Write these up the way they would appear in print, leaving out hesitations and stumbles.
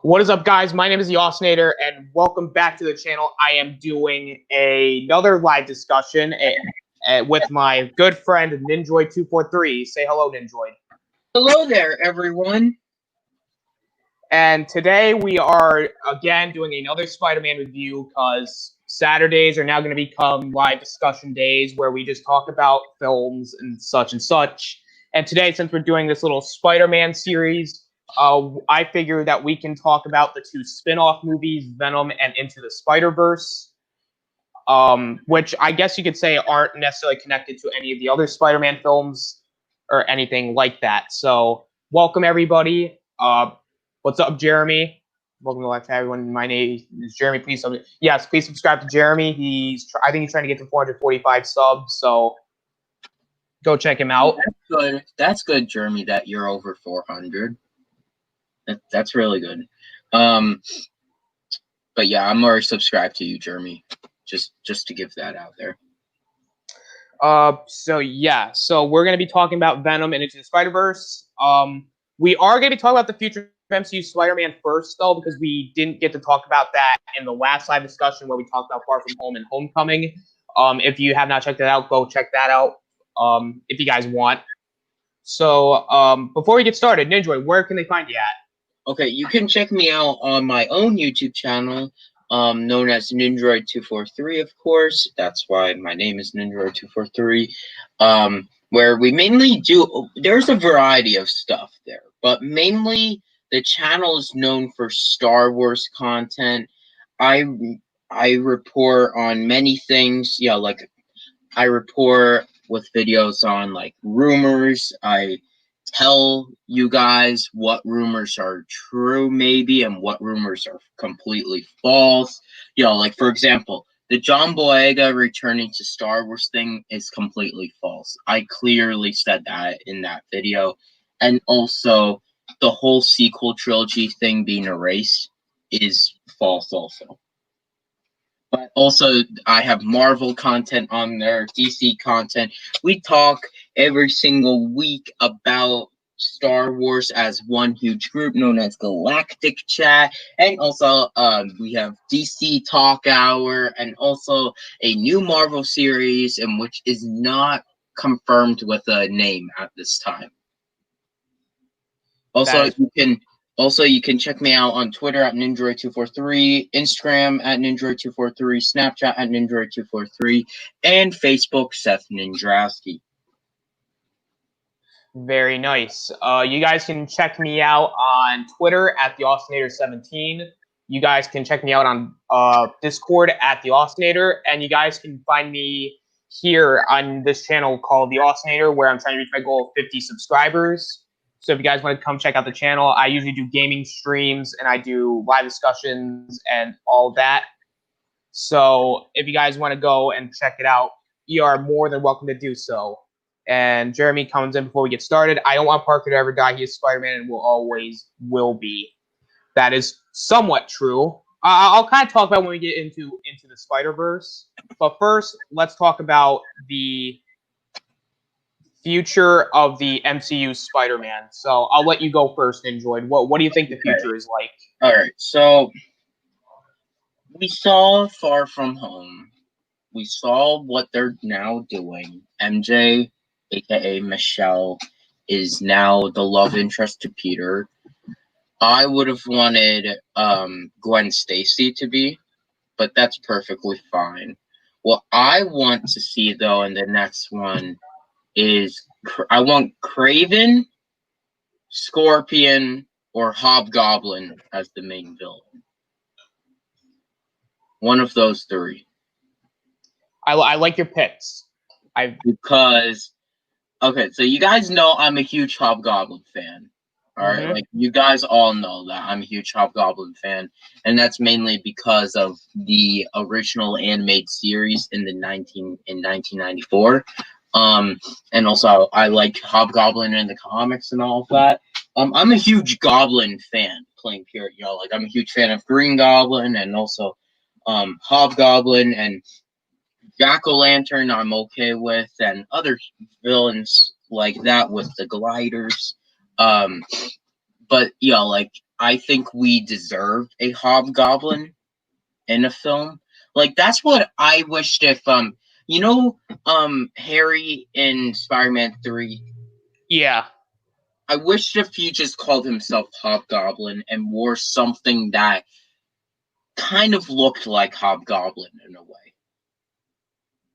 What is up, guys? My name is the Osnator, and welcome back to the channel. I am doing another live discussion with my good friend Ninjoid243. Say hello, Ninjoid. Hello there, everyone. And today we are again doing another Spider-Man review because Saturdays are now going to become live discussion days where we just talk about films and such and such. And today, since we're doing this little Spider-Man series, I figure that we can talk about the two spin-off movies, Venom and Into the Spider-Verse, which I guess you could say aren't necessarily connected to any of the other Spider-Man films or anything like that. So, welcome everybody. What's up, Jeremy? Welcome to live chat, everyone. My name is Jeremy. Please subscribe to Jeremy. I think he's trying to get to 445 subs, so go check him out. That's good. That's good, Jeremy, that you're over 400. That's really good. But yeah, I'm already subscribed to you, Jeremy. Just to give that out there. So we're gonna be talking about Venom and Into the Spider-Verse. We are gonna be talking about the future of MCU Spider-Man first, though, because we didn't get to talk about that in the last live discussion where we talked about Far From Home and Homecoming. If you have not checked it out, go check that out. If you guys want. So, before we get started, Ninjoid, where can they find you at? Okay, you can check me out on my own YouTube channel, known as Ninjoid243, of course. That's why my name is Ninjoid243. Where we mainly do, there's a variety of stuff there, but mainly the channel is known for Star Wars content. I report on many things. Yeah, like I report with videos on like rumors. I tell you guys what rumors are true, maybe, and what rumors are completely false. Like for example, the John Boyega returning to Star Wars thing is completely false. I clearly said that in that video. And also, the whole sequel trilogy thing being erased is false also. But also, I have Marvel content on there, DC content. We talk every single week about Star Wars as one huge group known as Galactic Chat. And also, we have DC Talk Hour and also a new Marvel series in which is not confirmed with a name at this time. Also, you can check me out on Twitter at Ninjoid243, Instagram at Ninjoid243, Snapchat at Ninjoid243, and Facebook Seth Nindrasky. Very nice. You guys can check me out on Twitter at the Osnator17. You guys can check me out on Discord at the Osnator, and you guys can find me here on this channel called the Osnator, where I'm trying to reach my goal of 50 subscribers. So if you guys want to come check out the channel, I usually do gaming streams and I do live discussions and all that. So if you guys want to go and check it out, you are more than welcome to do so. And Jeremy comes in before we get started. I don't want Parker to ever die. He is Spider-Man and will be. That is somewhat true. I'll kind of talk about when we get into the Spider-Verse. But first, let's talk about the future of the MCU Spider-Man. So I'll let you go first, Ninjoid. What do you think the future is like? All right, so we saw Far From Home. We saw what they're now doing. MJ, aka Michelle, is now the love interest to Peter. I would have wanted Gwen Stacy to be, but that's perfectly fine. What I want to see, though, in the next one is I want Kraven, Scorpion, or Hobgoblin as the main villain. One of those three. I like your picks. Because, okay, so you guys know I'm a huge Hobgoblin fan. All right, like you guys all know that I'm a huge Hobgoblin fan, and that's mainly because of the original animated series in 1994. And also I like Hobgoblin in the comics and all of that. I'm a huge Goblin fan, plain period. Like I'm a huge fan of Green Goblin and also Hobgoblin and Jack-o'-lantern I'm okay with, and other villains like that with the gliders. But like I think we deserve a Hobgoblin in a film. Like that's what I wished if Harry in Spider-Man 3. Yeah. I wished if he just called himself Hobgoblin and wore something that kind of looked like Hobgoblin in a way.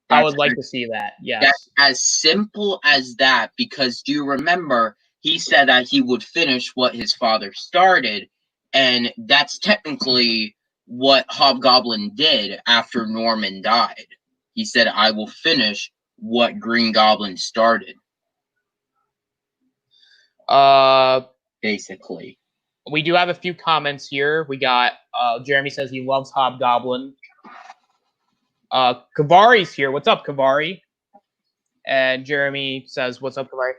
I would like to see that. Yes. That's as simple as that, because do you remember he said that he would finish what his father started, and that's technically what Hobgoblin did after Norman died. He said, I will finish what Green Goblin started. Basically. We do have a few comments here. We got Jeremy says he loves Hobgoblin. Kavari's here. What's up, Kavari? And Jeremy says, "What's up, Kavari?"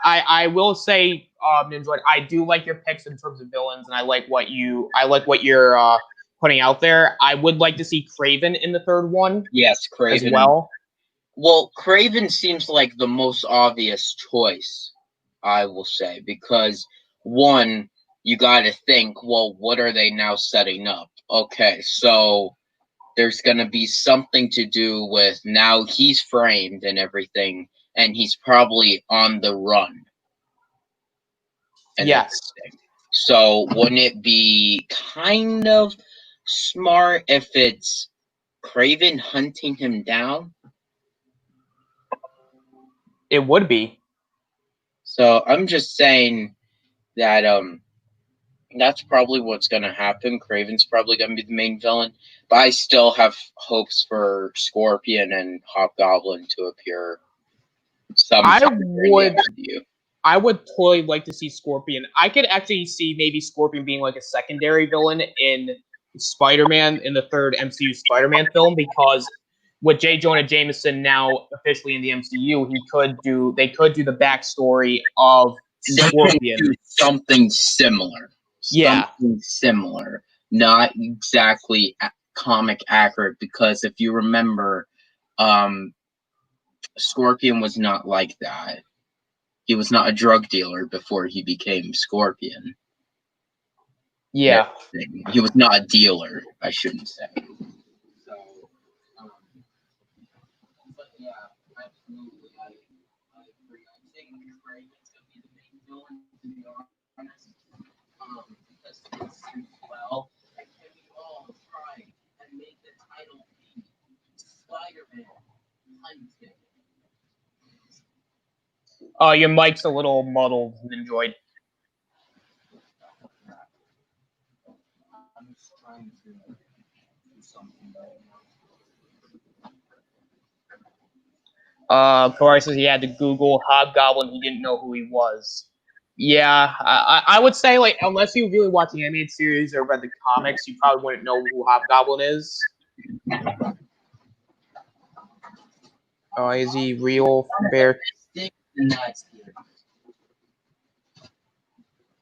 I will say, Ninja, I do like your picks in terms of villains, and I like what you're putting out there. I would like to see Kraven in the third one. Yes, Kraven as well. Well, Kraven seems like the most obvious choice, I will say, because one, you got to think, well, what are they now setting up? Okay, so there's going to be something to do with now he's framed and everything, and he's probably on the run. Yes. Everything. So wouldn't it be kind of smart if it's Kraven hunting him down? It would be. So I'm just saying that that's probably what's going to happen. Kraven's probably going to be the main villain, but I still have hopes for Scorpion and Hobgoblin to appear sometime. I would totally like to see Scorpion. I could actually see maybe Scorpion being like a secondary villain in Spider-Man, in the third MCU Spider-Man film, because with J. Jonah Jameson now officially in the MCU, they could do the backstory of Scorpion. Something similar. Yeah. Something similar. Not exactly comic accurate, because if you remember, Scorpion was not like that. He was not a drug dealer before he became Scorpion. Yeah. He was not a dealer, I shouldn't say. So, but yeah, absolutely, I agree. I think Kraven's going to be the main villain, to be honest. Because it suits well. And can we all try and make the title be Spider-Man Hunted? Your mic's a little muddled, Enjoyed. I'm just trying to do something right now. Kawari says he had to Google Hobgoblin. He didn't know who he was. Yeah, I would say, like, unless you really watch the animated series or read the comics, you probably wouldn't know who Hobgoblin is. Is he real? Bear?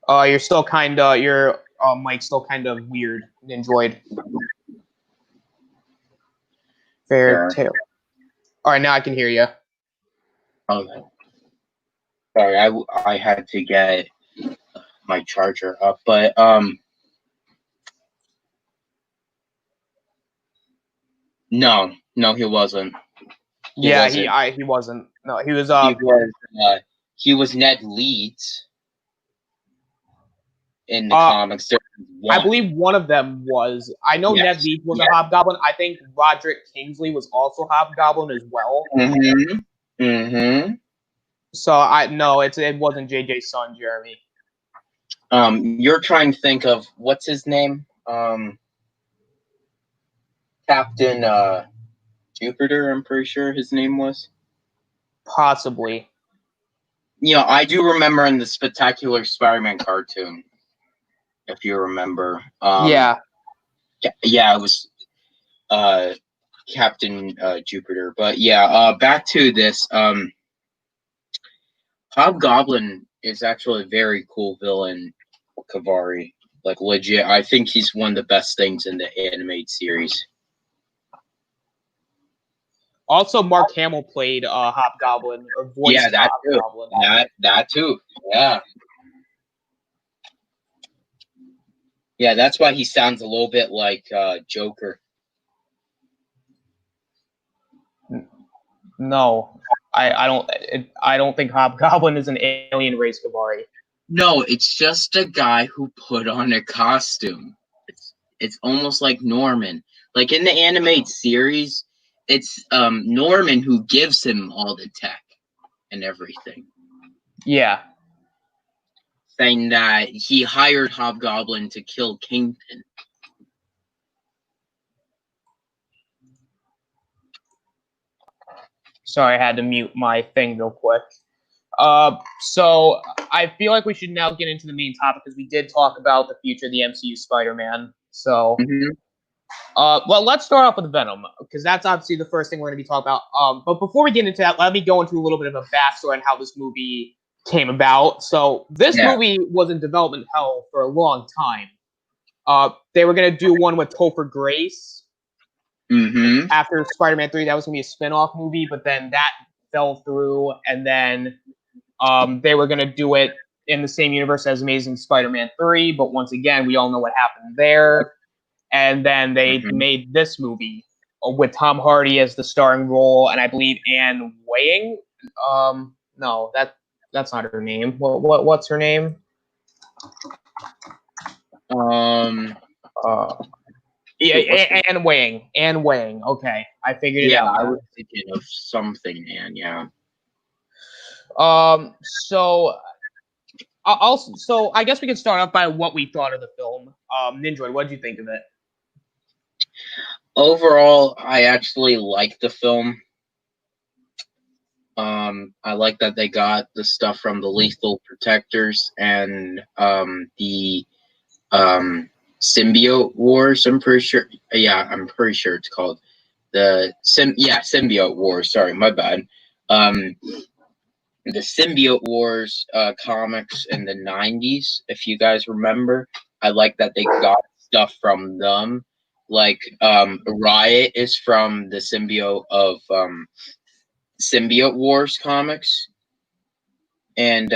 You're still kind of, your mic's still kind of weird. Enjoyed. Fair tale. All right, now I can hear you. Okay. Sorry, I had to get my charger up, but no, he wasn't. He wasn't. No, he was. He was Ned Leeds in the comics. I believe one of them was. I know Ned Leeds was a Hobgoblin. I think Roderick Kingsley was also Hobgoblin as well. So it wasn't JJ's son, Jeremy. You're trying to think of what's his name? Captain Jupiter, I'm pretty sure his name was. Possibly. I do remember in the Spectacular Spider-Man cartoon, if you remember. Yeah, it was Captain Jupiter. But yeah, back to this. Hobgoblin is actually a very cool villain, Kavari. Like, legit, I think he's one of the best things in the animated series. Also, Mark Hamill played Hobgoblin, or voiced Hobgoblin. That too. Yeah. Yeah, that's why he sounds a little bit like Joker. No, I don't think Hobgoblin is an alien race, Kavari. No, it's just a guy who put on a costume. It's almost like Norman. Like in the animated series, it's Norman who gives him all the tech and everything. Yeah. Saying that he hired Hobgoblin to kill Kingpin. Sorry, I had to mute my thing real quick. So I feel like we should now get into the main topic because we did talk about the future of the MCU Spider-Man. So, well, let's start off with Venom because that's obviously the first thing we're going to be talking about. But before we get into that, let me go into a little bit of a backstory on how this movie came about. So this movie was in development hell for a long time. They were going to do one with Topher Grace. After Spider-Man 3, that was going to be a spin-off movie, but then that fell through, and then they were going to do it in the same universe as Amazing Spider-Man 3, but once again, we all know what happened there. And then they made this movie with Tom Hardy as the starring role, and I believe Anne Weying. No, that's not her name. What's her name? Yeah, Anne Weying. Anne Weying. Okay, I figured it out. Yeah, I was thinking of something, man. Yeah. So I guess we can start off by what we thought of the film. Ninja, what did you think of it? Overall, I actually liked the film. I like that they got the stuff from the Lethal Protectors and the Symbiote Wars. I'm pretty sure. Yeah, I'm pretty sure it's called the Symbiote Wars. Sorry, my bad. The Symbiote Wars comics in the 90s, if you guys remember. I like that they got stuff from them. Like Riot is from the symbiote of Symbiote Wars comics. And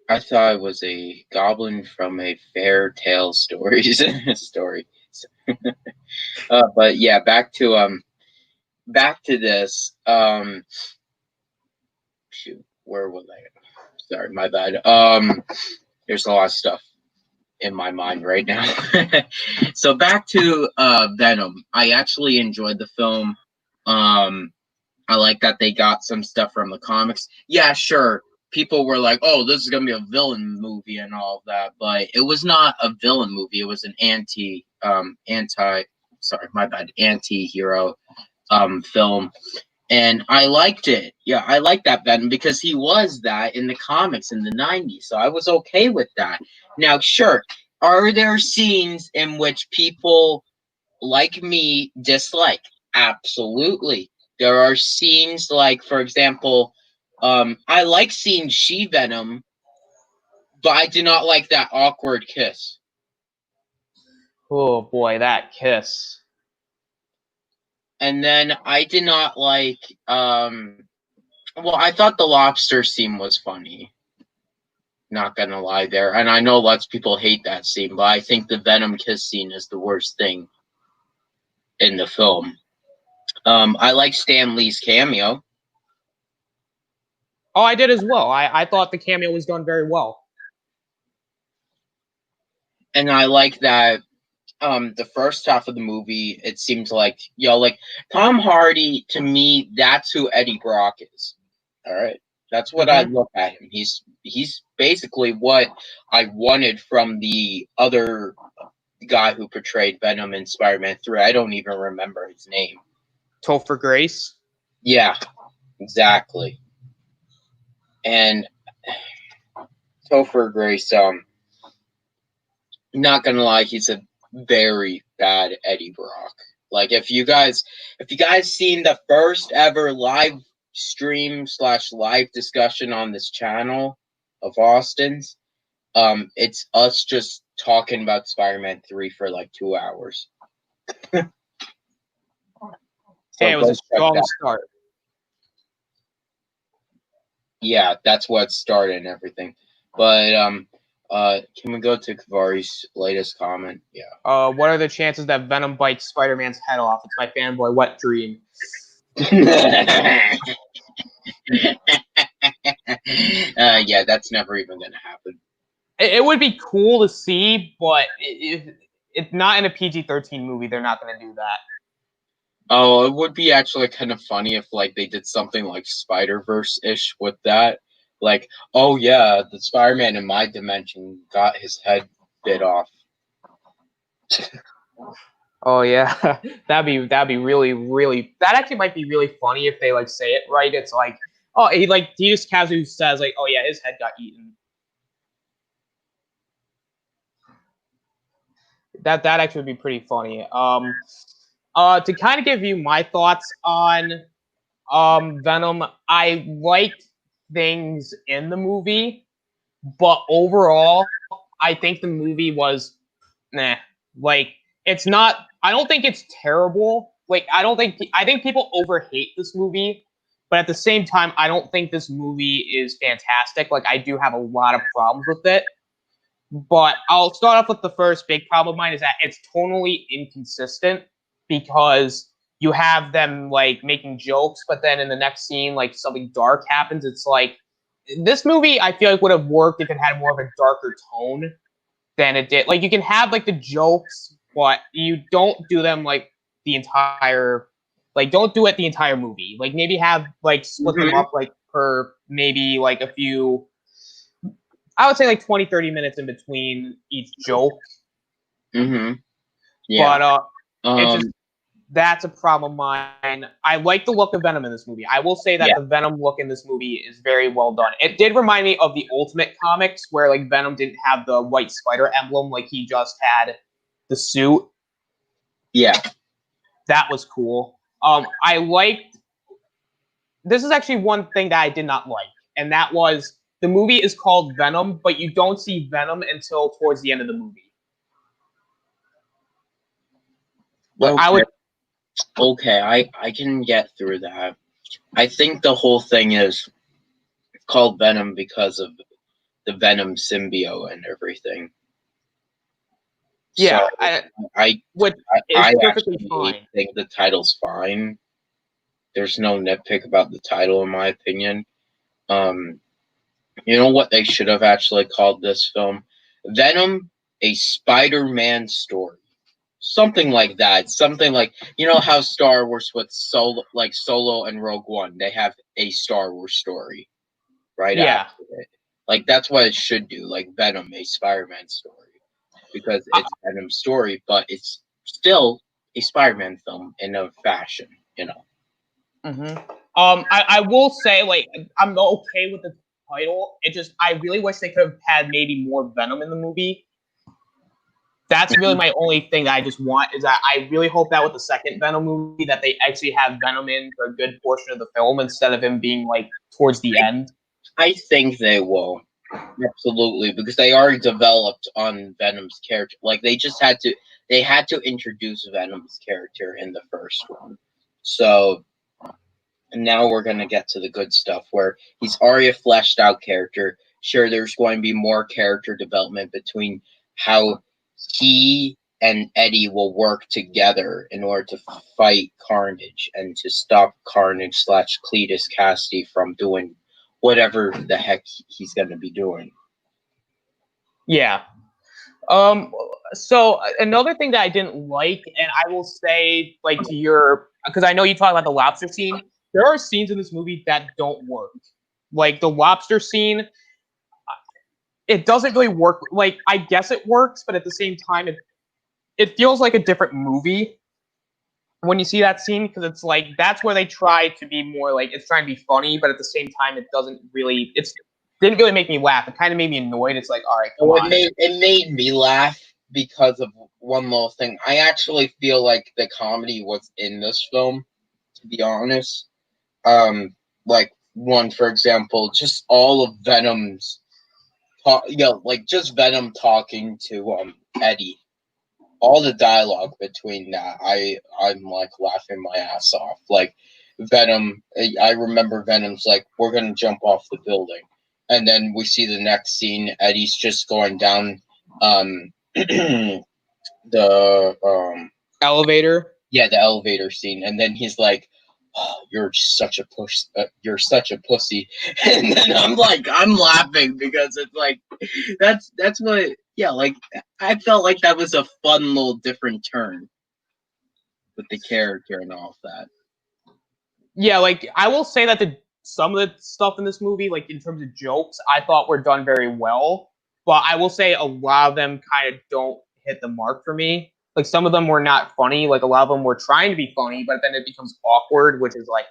I thought it was a Goblin from a Fairy Tale stories story. But yeah, back to this. Shoot, where was I? Sorry, my bad. There's a lot of stuff in my mind right now. So back to Venom. I actually enjoyed the film. I like that they got some stuff from the comics. Yeah, sure. People were like, "Oh, this is gonna be a villain movie and all of that," but it was not a villain movie. It was an anti-hero film, and I liked it. Yeah, I liked that Venom because he was that in the comics in the 90s, so I was okay with that. Now, sure, are there scenes in which people like me dislike? Absolutely. There are scenes like, for example, I like seeing She-Venom, but I did not like that awkward kiss. Oh boy, that kiss. And then I did not like, well, I thought the lobster scene was funny. Not gonna lie there. And I know lots of people hate that scene, but I think the Venom kiss scene is the worst thing in the film. I like Stan Lee's cameo. Oh, I did as well. I thought the cameo was done very well. And I like that the first half of the movie, it seems like, like Tom Hardy, to me, that's who Eddie Brock is. All right. That's what I look at him. He's basically what I wanted from the other guy who portrayed Venom in Spider-Man 3. I don't even remember his name. Topher Grace? Yeah, exactly. And Topher Grace, not gonna lie, he's a very bad Eddie Brock. Like if you guys seen the first ever live stream / live discussion on this channel of Austin's, it's us just talking about Spider-Man 3 for like 2 hours. Hey, it was a strong start. Yeah, that's what started and everything. But Can we go to Kavari's latest comment? Yeah. What are the chances that Venom bites Spider-Man's head off? It's my fanboy wet dream. Yeah, that's never even gonna happen. It would be cool to see, but it's not in a PG-13 movie. They're not going to do that. Oh, it would be actually kind of funny if like they did something like Spider-Verse-ish with that. Like, oh yeah, the Spider-Man in my dimension got his head bit off. Oh yeah, that'd be really that actually might be really funny if they like say it right. It's like, oh, he just casually says like, oh yeah, his head got eaten. That actually would be pretty funny. To kind of give you my thoughts on Venom, I liked things in the movie, but overall, I think the movie was nah. Like, it's not. I don't think it's terrible. Like, I think people overhate this movie, but at the same time, I don't think this movie is fantastic. Like, I do have a lot of problems with it. But I'll start off with the first big problem of mine is that it's tonally inconsistent because you have them like making jokes, but then in the next scene, like something dark happens. It's like this movie I feel like would have worked if it had more of a darker tone than it did. Like you can have like the jokes, but you don't do them like the entire don't do it the entire movie. Like maybe have like split them up like per maybe like a few I would say like 20, 30 minutes in between each joke. Mm-hmm. Yeah. But it's just that's a problem of mine. I like the look of Venom in this movie. I will say that the Venom look in this movie is very well done. It did remind me of the Ultimate comics where like Venom didn't have the white spider emblem, like he just had the suit. Yeah. That was cool. I liked this is actually one thing that I did not like, and that was the movie is called Venom, but you don't see Venom until towards the end of the movie. Okay. I can get through that. I think the whole thing is called Venom because of the Venom symbiote and everything. Yeah, so I perfectly fine. think the title's fine. There's no nitpick about the title, in my opinion. You know what they should have actually called this film? Venom, a Spider-Man story. Something like that. Something like, you know how Star Wars with Solo and Rogue One, they have a Star Wars story right after it. Like that's what it should do. Like Venom, a Spider-Man story. Because it's Venom's story, but it's still a Spider-Man film in a fashion, you know. Mm-hmm. I will say, like, I'm okay with the title. It just, I really wish they could have had maybe more Venom in the movie. That's really my only thing that I just want is that I really hope that with the second Venom movie that they actually have Venom in for a good portion of the film instead of him being like towards the end. I think they will. Absolutely, because they already developed on Venom's character. Like they had to introduce Venom's character in the first one. So now we're gonna get to the good stuff where he's already a fleshed out character. Sure, there's going to be more character development between how he and Eddie will work together in order to fight Carnage and to stop Carnage / Cletus Cassidy from doing whatever the heck he's going to be doing. Yeah. So another thing that I didn't like, and I will say, like to your, because I know you talk about the lobster scene. There are scenes in this movie that don't work. Like the lobster scene, it doesn't really work. Like I guess it works, but at the same time, it feels like a different movie when you see that scene because it's like that's where they try to be more like it's trying to be funny, but at the same time, it doesn't really. Didn't really make me laugh. It kind of made me annoyed. It's like, all right, come on. It made me laugh because of one little thing. I actually feel like the comedy was in this film, to be honest. Like one, for example, just all of Venom's like just Venom talking to Eddie. All the dialogue between that, I'm like laughing my ass off. Like Venom, I remember Venom's like, "We're gonna jump off the building," and then we see the next scene. Eddie's just going down the Elevator. yeah, the elevator scene, and then he's like, oh, "You're such a puss. You're such a pussy." And then I'm laughing because it's like, that's what. Yeah, like I felt like that was a fun little different turn with the character and all of that. Yeah, like I will say that some of the stuff in this movie, like in terms of jokes, I thought were done very well. But I will say a lot of them kind of don't hit the mark for me. Like some of them were not funny. Like a lot of them were trying to be funny, but then it becomes awkward, which is like,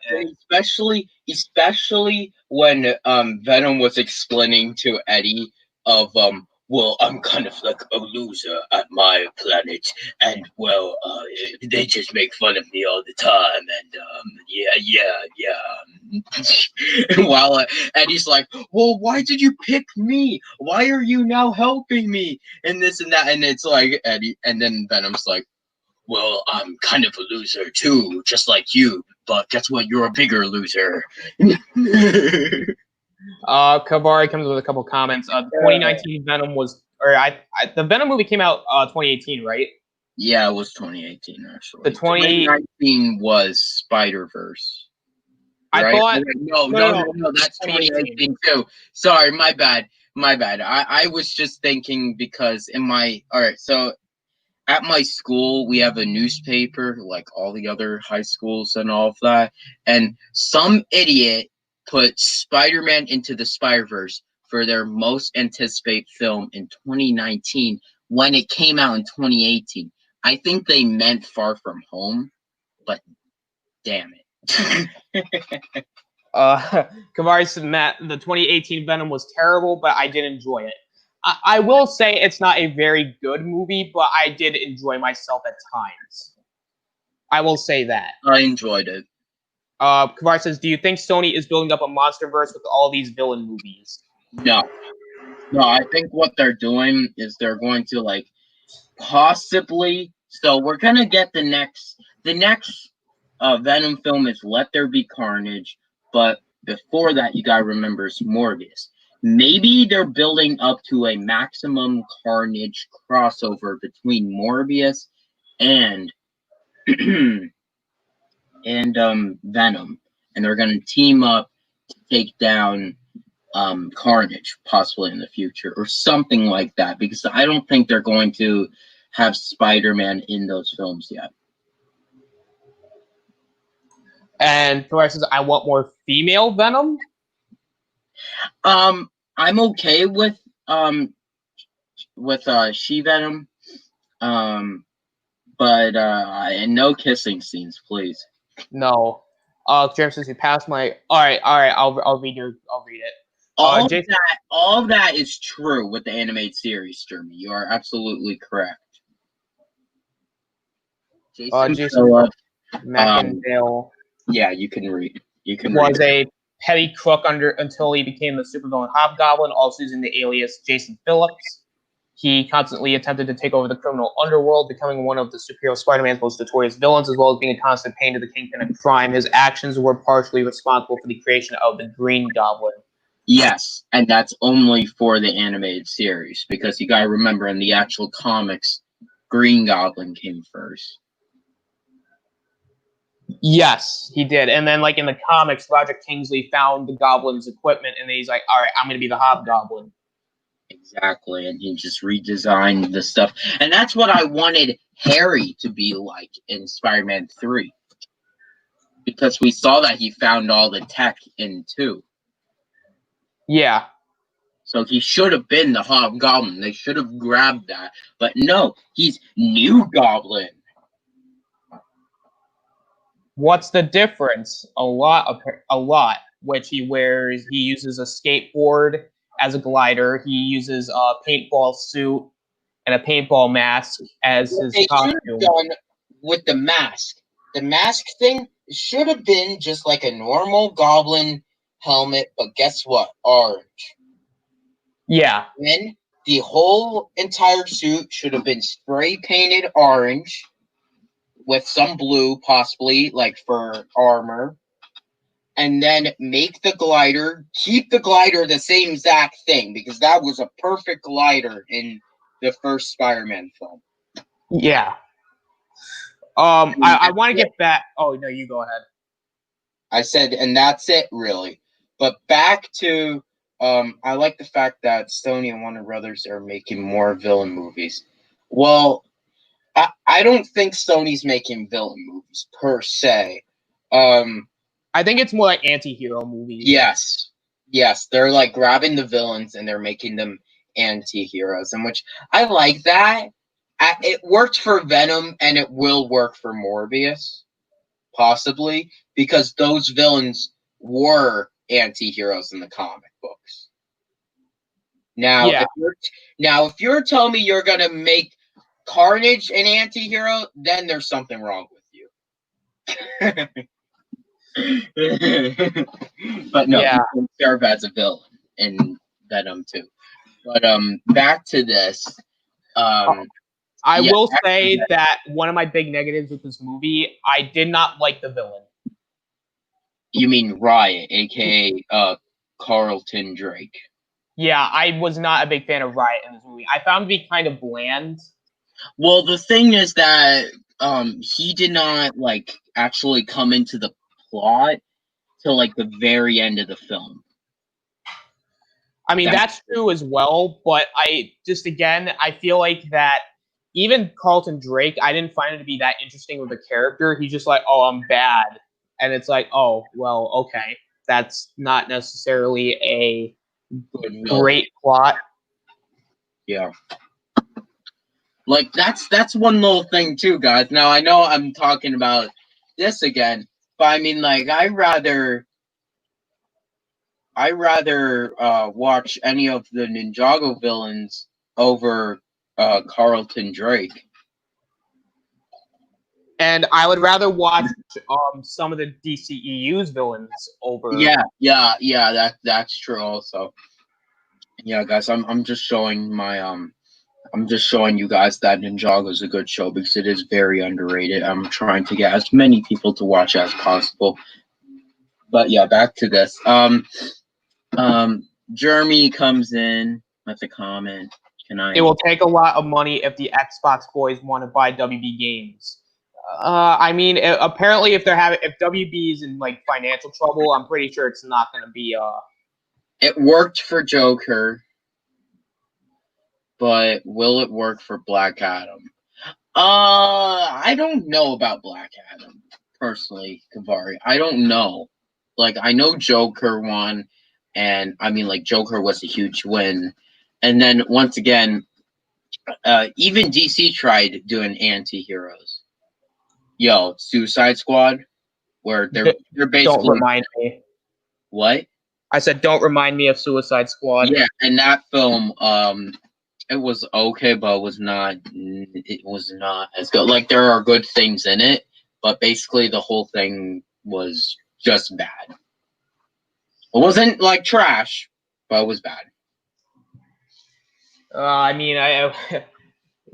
Especially when Venom was explaining to Eddie of well, I'm kind of like a loser at my planet, and well, they just make fun of me all the time, and yeah. While Eddie's like, well, why did you pick me? Why are you now helping me? And this and that, and it's like Eddie, and then Venom's like, well, I'm kind of a loser too, just like you. But guess what? You're a bigger loser. Kavari comes with a couple comments. The 2019 Venom was, the Venom movie came out 2018, right? Yeah, it was 2018 actually. The 2019 was Spider-Verse. Right? I thought No, that's 2018 too. Sorry, my bad. I was just thinking because so at my school, we have a newspaper, like all the other high schools and all of that. And some idiot put Spider-Man Into the Spider-Verse for their most anticipated film in 2019 when it came out in 2018. I think they meant Far From Home, but damn it. Kavari said, Matt, the 2018 Venom was terrible, but I did enjoy it. I will say it's not a very good movie, but I did enjoy myself at times. I will say that. I enjoyed it. Kavar says, do you think Sony is building up a MonsterVerse with all these villain movies? No, I think what they're doing is they're going to like possibly. So we're gonna get the next Venom film is Let There Be Carnage, but before that, you gotta remember it's Morbius. Maybe they're building up to a Maximum Carnage crossover between Morbius and Venom, and they're gonna team up to take down Carnage possibly in the future or something like that, because I don't think they're going to have Spider-Man in those films yet. And Kavar says, I want more female Venom. I'm okay with She-Venom, but and no kissing scenes, please. No. Jeremy says he passed my. All right. I'll read it. All that is true with the animated series, Jeremy. You are absolutely correct. Jason McIndale. Yeah, you can read. Was a petty crook until he became the supervillain Hobgoblin, also using the alias Jason Phillips. He constantly attempted to take over the criminal underworld, becoming one of the superhero Spider-Man's most notorious villains, as well as being a constant pain to the Kingpin of crime. His actions were partially responsible for the creation of the Green Goblin. Yes, and that's only for the animated series, because you gotta remember in the actual comics, Green Goblin came first. Yes, he did. And then, like in the comics, Roger Kingsley found the Goblin's equipment, and then he's like, all right, I'm going to be the Hobgoblin. Exactly, and he just redesigned the stuff. And that's what I wanted Harry to be like in Spider-Man 3. Because we saw that he found all the tech in 2. Yeah. So he should have been the Hobgoblin. They should have grabbed that. But no, he's New Goblin. What's the difference? A lot. Which he uses a skateboard as a glider. He uses a paintball suit and a paintball mask as his costume. Done with the mask. The mask thing should have been just like a normal Goblin helmet, but guess what? Orange. Yeah. Then the whole entire suit should have been spray painted orange with some blue, possibly, like for armor. and then make the glider, keep the glider the same exact thing, because that was a perfect glider in the first Spider-Man film. Yeah. I want to get back. Oh no, you go ahead. I said, and that's it, really. But back to, I like the fact that Sony and Warner Brothers are making more villain movies. Well, I don't think Sony's making villain movies per se. I think it's more like anti-hero movies. Yes, they're like grabbing the villains and they're making them anti-heroes, and which I like that. It worked for Venom, and it will work for Morbius, possibly, because those villains were anti-heroes in the comic books. Now, Yeah. if you're telling me you're gonna make Carnage an anti-hero, then there's something wrong with you. But no, Yeah. he can serve as a villain in Venom too. But back to this. I will say that one of my big negatives with this movie, I did not like the villain. You mean Riot, aka Carlton Drake? Yeah, I was not a big fan of Riot in this movie. I found him to be kind of bland. Well, the thing is that he did not like actually come into the plot till like the very end of the film. I mean, that's true as well, but I feel like that even Carlton Drake, I didn't find him to be that interesting with a character. He's just like, oh, I'm bad. And it's like, oh, well, okay. That's not necessarily a great plot. Yeah. Like, that's one little thing, too, guys. Now, I know I'm talking about this again, but I mean, like, I rather watch any of the Ninjago villains over Carlton Drake. And I would rather watch some of the DCEU's villains over. Yeah, that's true also. Yeah, guys, I'm just showing my I'm just showing you guys that Ninjago is a good show because it is very underrated. I'm trying to get as many people to watch as possible. But yeah, back to this. Jeremy comes in with a comment. It will take a lot of money if the Xbox boys want to buy WB Games. I mean, apparently, if WB is in like financial trouble, I'm pretty sure it's not going to be. It worked for Joker, but will it work for Black Adam? I don't know about Black Adam personally, Kavari. I don't know. Like, I know Joker won, and I mean, like, Joker was a huge win. And then once again, even DC tried doing anti-heroes. Yo, Suicide Squad, where they're basically. Don't remind me. What? I said, don't remind me of Suicide Squad. Yeah, and that film, it was okay, but it was not as good. Like, there are good things in it, but basically the whole thing was just bad. It wasn't like trash, but it was bad. I mean,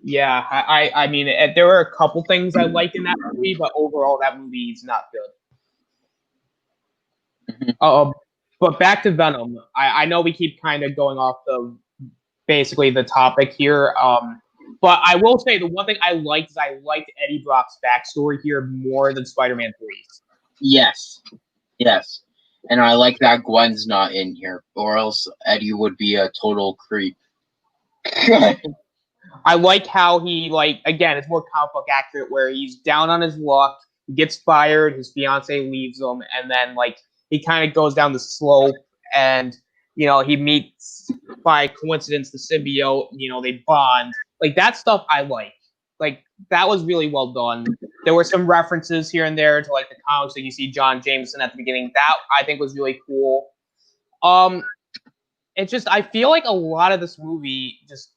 yeah, I mean, there were a couple things I liked in that movie, but overall, that movie is not good. But back to Venom. I know we keep kind of going off basically the topic here. But I will say the one thing I liked is I liked Eddie Brock's backstory here more than Spider-Man 3's. Yes. And I like that Gwen's not in here, or else Eddie would be a total creep. I like how he, like, again, it's more comic book accurate, where he's down on his luck, he gets fired, his fiance leaves him, and then, like, he kind of goes down the slope, and, you know, he meets, by coincidence, the symbiote, you know, they bond. Like, that stuff I like. Like, that was really well done. There were some references here and there to, like, the comics, like you see John Jameson at the beginning. That, I think, was really cool. It just, I feel like a lot of this movie just,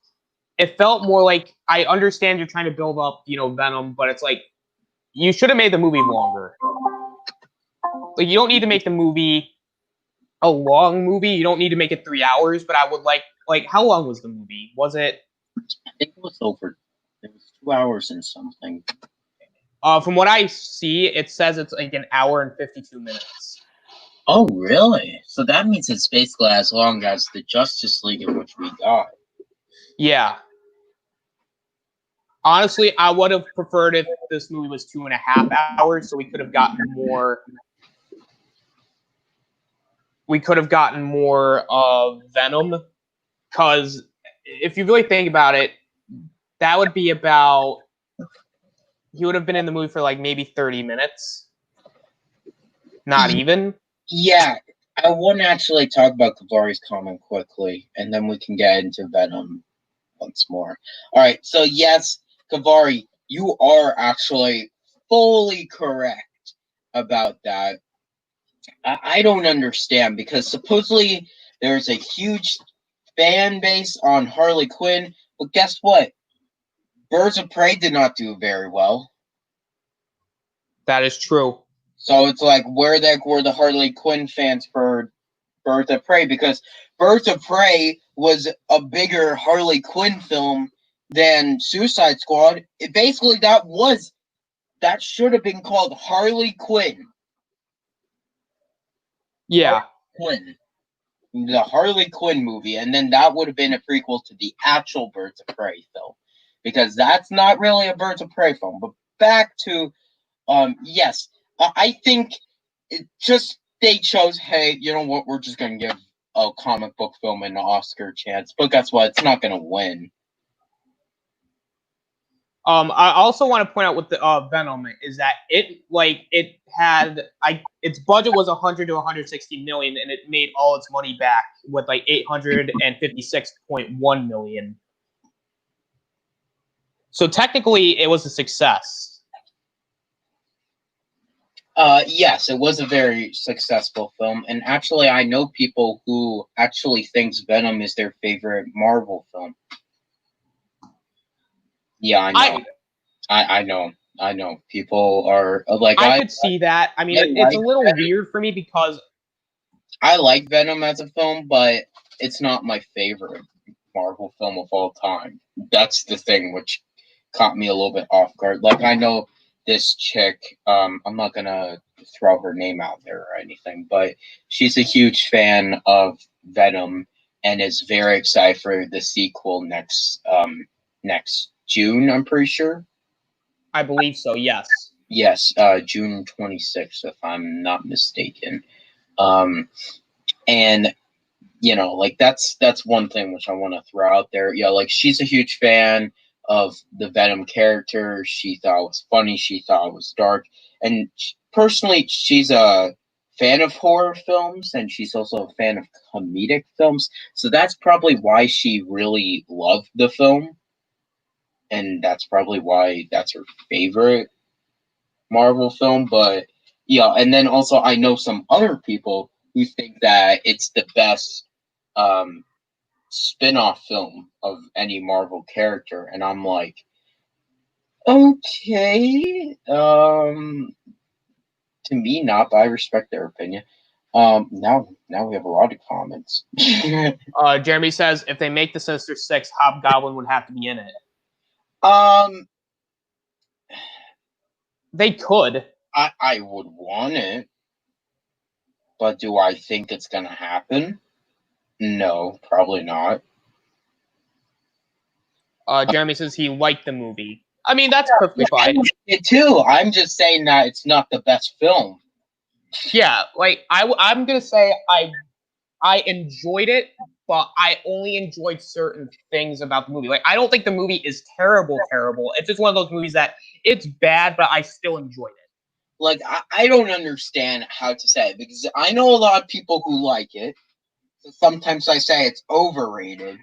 it felt more like, I understand you're trying to build up, you know, Venom, but it's like, you should have made the movie longer. Like, you don't need to make the movie a long movie. You don't need to make it 3 hours, but I would like, how long was the movie? Was it? I think it was over. It was 2 hours and something. From what I see, it says it's like an hour and 52 minutes. Oh, really? So that means it's basically as long as the Justice League in which we got. Yeah. Honestly, I would have preferred if this movie was 2.5 hours, so we could have gotten more. We could have gotten more of Venom, because if you really think about it, that would be about. He would have been in the movie for like maybe 30 minutes. Not even. Yeah, I want to actually talk about Kavari's comment quickly, and then we can get into Venom once more. All right, so yes, Kavari, you are actually fully correct about that. I don't understand because supposedly there's a huge fan base on Harley Quinn, but guess what? Birds of Prey did not do very well. That is true. So it's like, where the heck were the Harley Quinn fans for Birds of Prey? Because Birds of Prey was a bigger Harley Quinn film than Suicide Squad. Basically, that should have been called Harley Quinn. Yeah. Quinn. The Harley Quinn movie, and then that would have been a prequel to the actual Birds of Prey film. Because that's not really a Birds of Prey film. But back to, yes, I think they chose, hey, you know what, we're just going to give a comic book film an Oscar chance. But guess what? It's not going to win. I also want to point out with the Venom is that its budget was 100 to 160 million, and it made all its money back with like 856.1 million. So technically, it was a success. Yes, it was a very successful film, and actually, I know people who actually thinks Venom is their favorite Marvel film. Yeah, I know. I know. People are like, I could see that. I mean, it's a little weird for me because I like Venom as a film, but it's not my favorite Marvel film of all time. That's the thing which caught me a little bit off guard. Like, I know this chick, I'm not gonna throw her name out there or anything, but she's a huge fan of Venom and is very excited for the sequel next June, I'm pretty sure. I believe so, yes. Yes, June 26th, if I'm not mistaken. And you know, like that's one thing which I want to throw out there. Yeah, like she's a huge fan of the Venom character. She thought it was funny. She thought it was dark. And personally, she's a fan of horror films, and she's also a fan of comedic films. So that's probably why she really loved the film, and that's probably why that's her favorite Marvel film. But yeah, and then also I know some other people who think that it's the best spin-off film of any Marvel character, and I'm like, okay, to me not, but I respect their opinion. Now we have a lot of comments. Jeremy says if they make the Sinister Six, Hobgoblin would have to be in it. They could. I would want it, but do I think it's gonna happen? No, probably not. Jeremy says he liked the movie. I mean, that's perfectly fine. It too. I'm just saying that it's not the best film. Yeah, like I'm gonna say I enjoyed it, but I only enjoyed certain things about the movie. Like, I don't think the movie is terrible. It's just one of those movies that it's bad, but I still enjoyed it. Like, I don't understand how to say it, because I know a lot of people who like it. So sometimes I say it's overrated.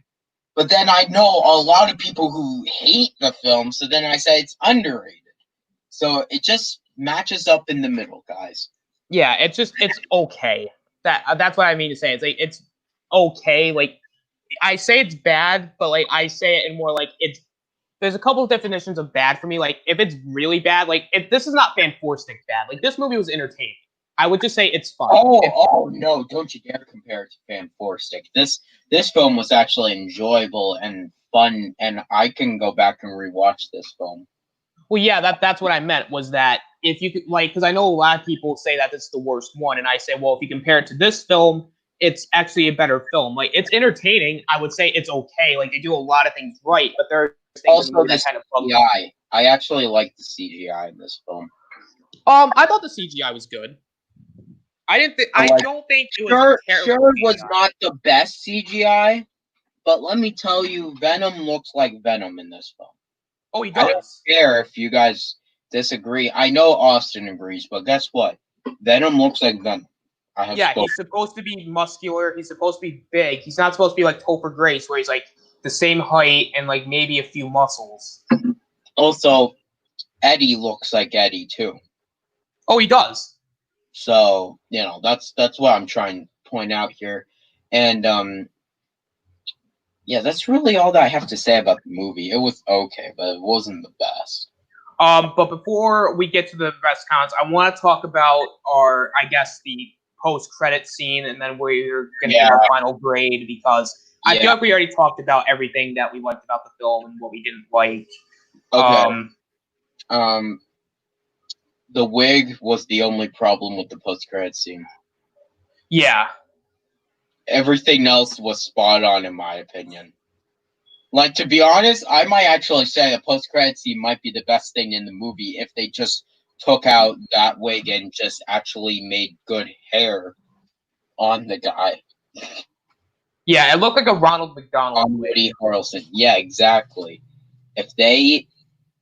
But then I know a lot of people who hate the film, so then I say it's underrated. So it just matches up in the middle, guys. Yeah, it's okay. That's what I mean to say. It's like it's okay. Like, I say it's bad, but like I say it in more like it's. There's a couple of definitions of bad for me. Like, if it's really bad, like if this is not Fan-4-Stick bad. Like, this movie was entertaining. I would just say it's fun. Oh no! Don't you dare compare it to Fan-4-Stick. This film was actually enjoyable and fun, and I can go back and rewatch this film. Well, yeah, that's what I meant. Was that if you could, like, because I know a lot of people say that this is the worst one, and I say, well, if you compare it to this film, it's actually a better film. Like, it's entertaining. I would say it's okay. Like, they do a lot of things right, but there are things in the Also, movie the that kind of bug me. CGI. I actually like the CGI in this film. I thought the CGI was good. I didn't. I don't think it was terrible. Sure, it was not the best CGI, but let me tell you, Venom looks like Venom in this film. Oh, he I don't does. care if you guys disagree. I know Austin agrees, but guess what? Venom looks like Venom. Yeah, he's supposed to be muscular. He's supposed to be big. He's not supposed to be like Topher Grace, where he's like the same height and like maybe a few muscles. Also, Eddie looks like Eddie too. Oh, he does. So, you know, that's what I'm trying to point out here. And yeah, that's really all that I have to say about the movie. It was okay, but it wasn't the best. But before we get to the best comments, I want to talk about our, I guess, the post-credit scene, and then we're going to give our final grade, because I feel like we already talked about everything that we liked about the film and what we didn't like. Okay. The wig was the only problem with the post-credit scene. Yeah. Everything else was spot on, in my opinion. Like, to be honest, I might actually say the post-credit scene might be the best thing in the movie if they just took out that wig and just actually made good hair on the guy. Yeah, it looked like a Ronald McDonald on Woody Harrelson. Yeah, exactly. If they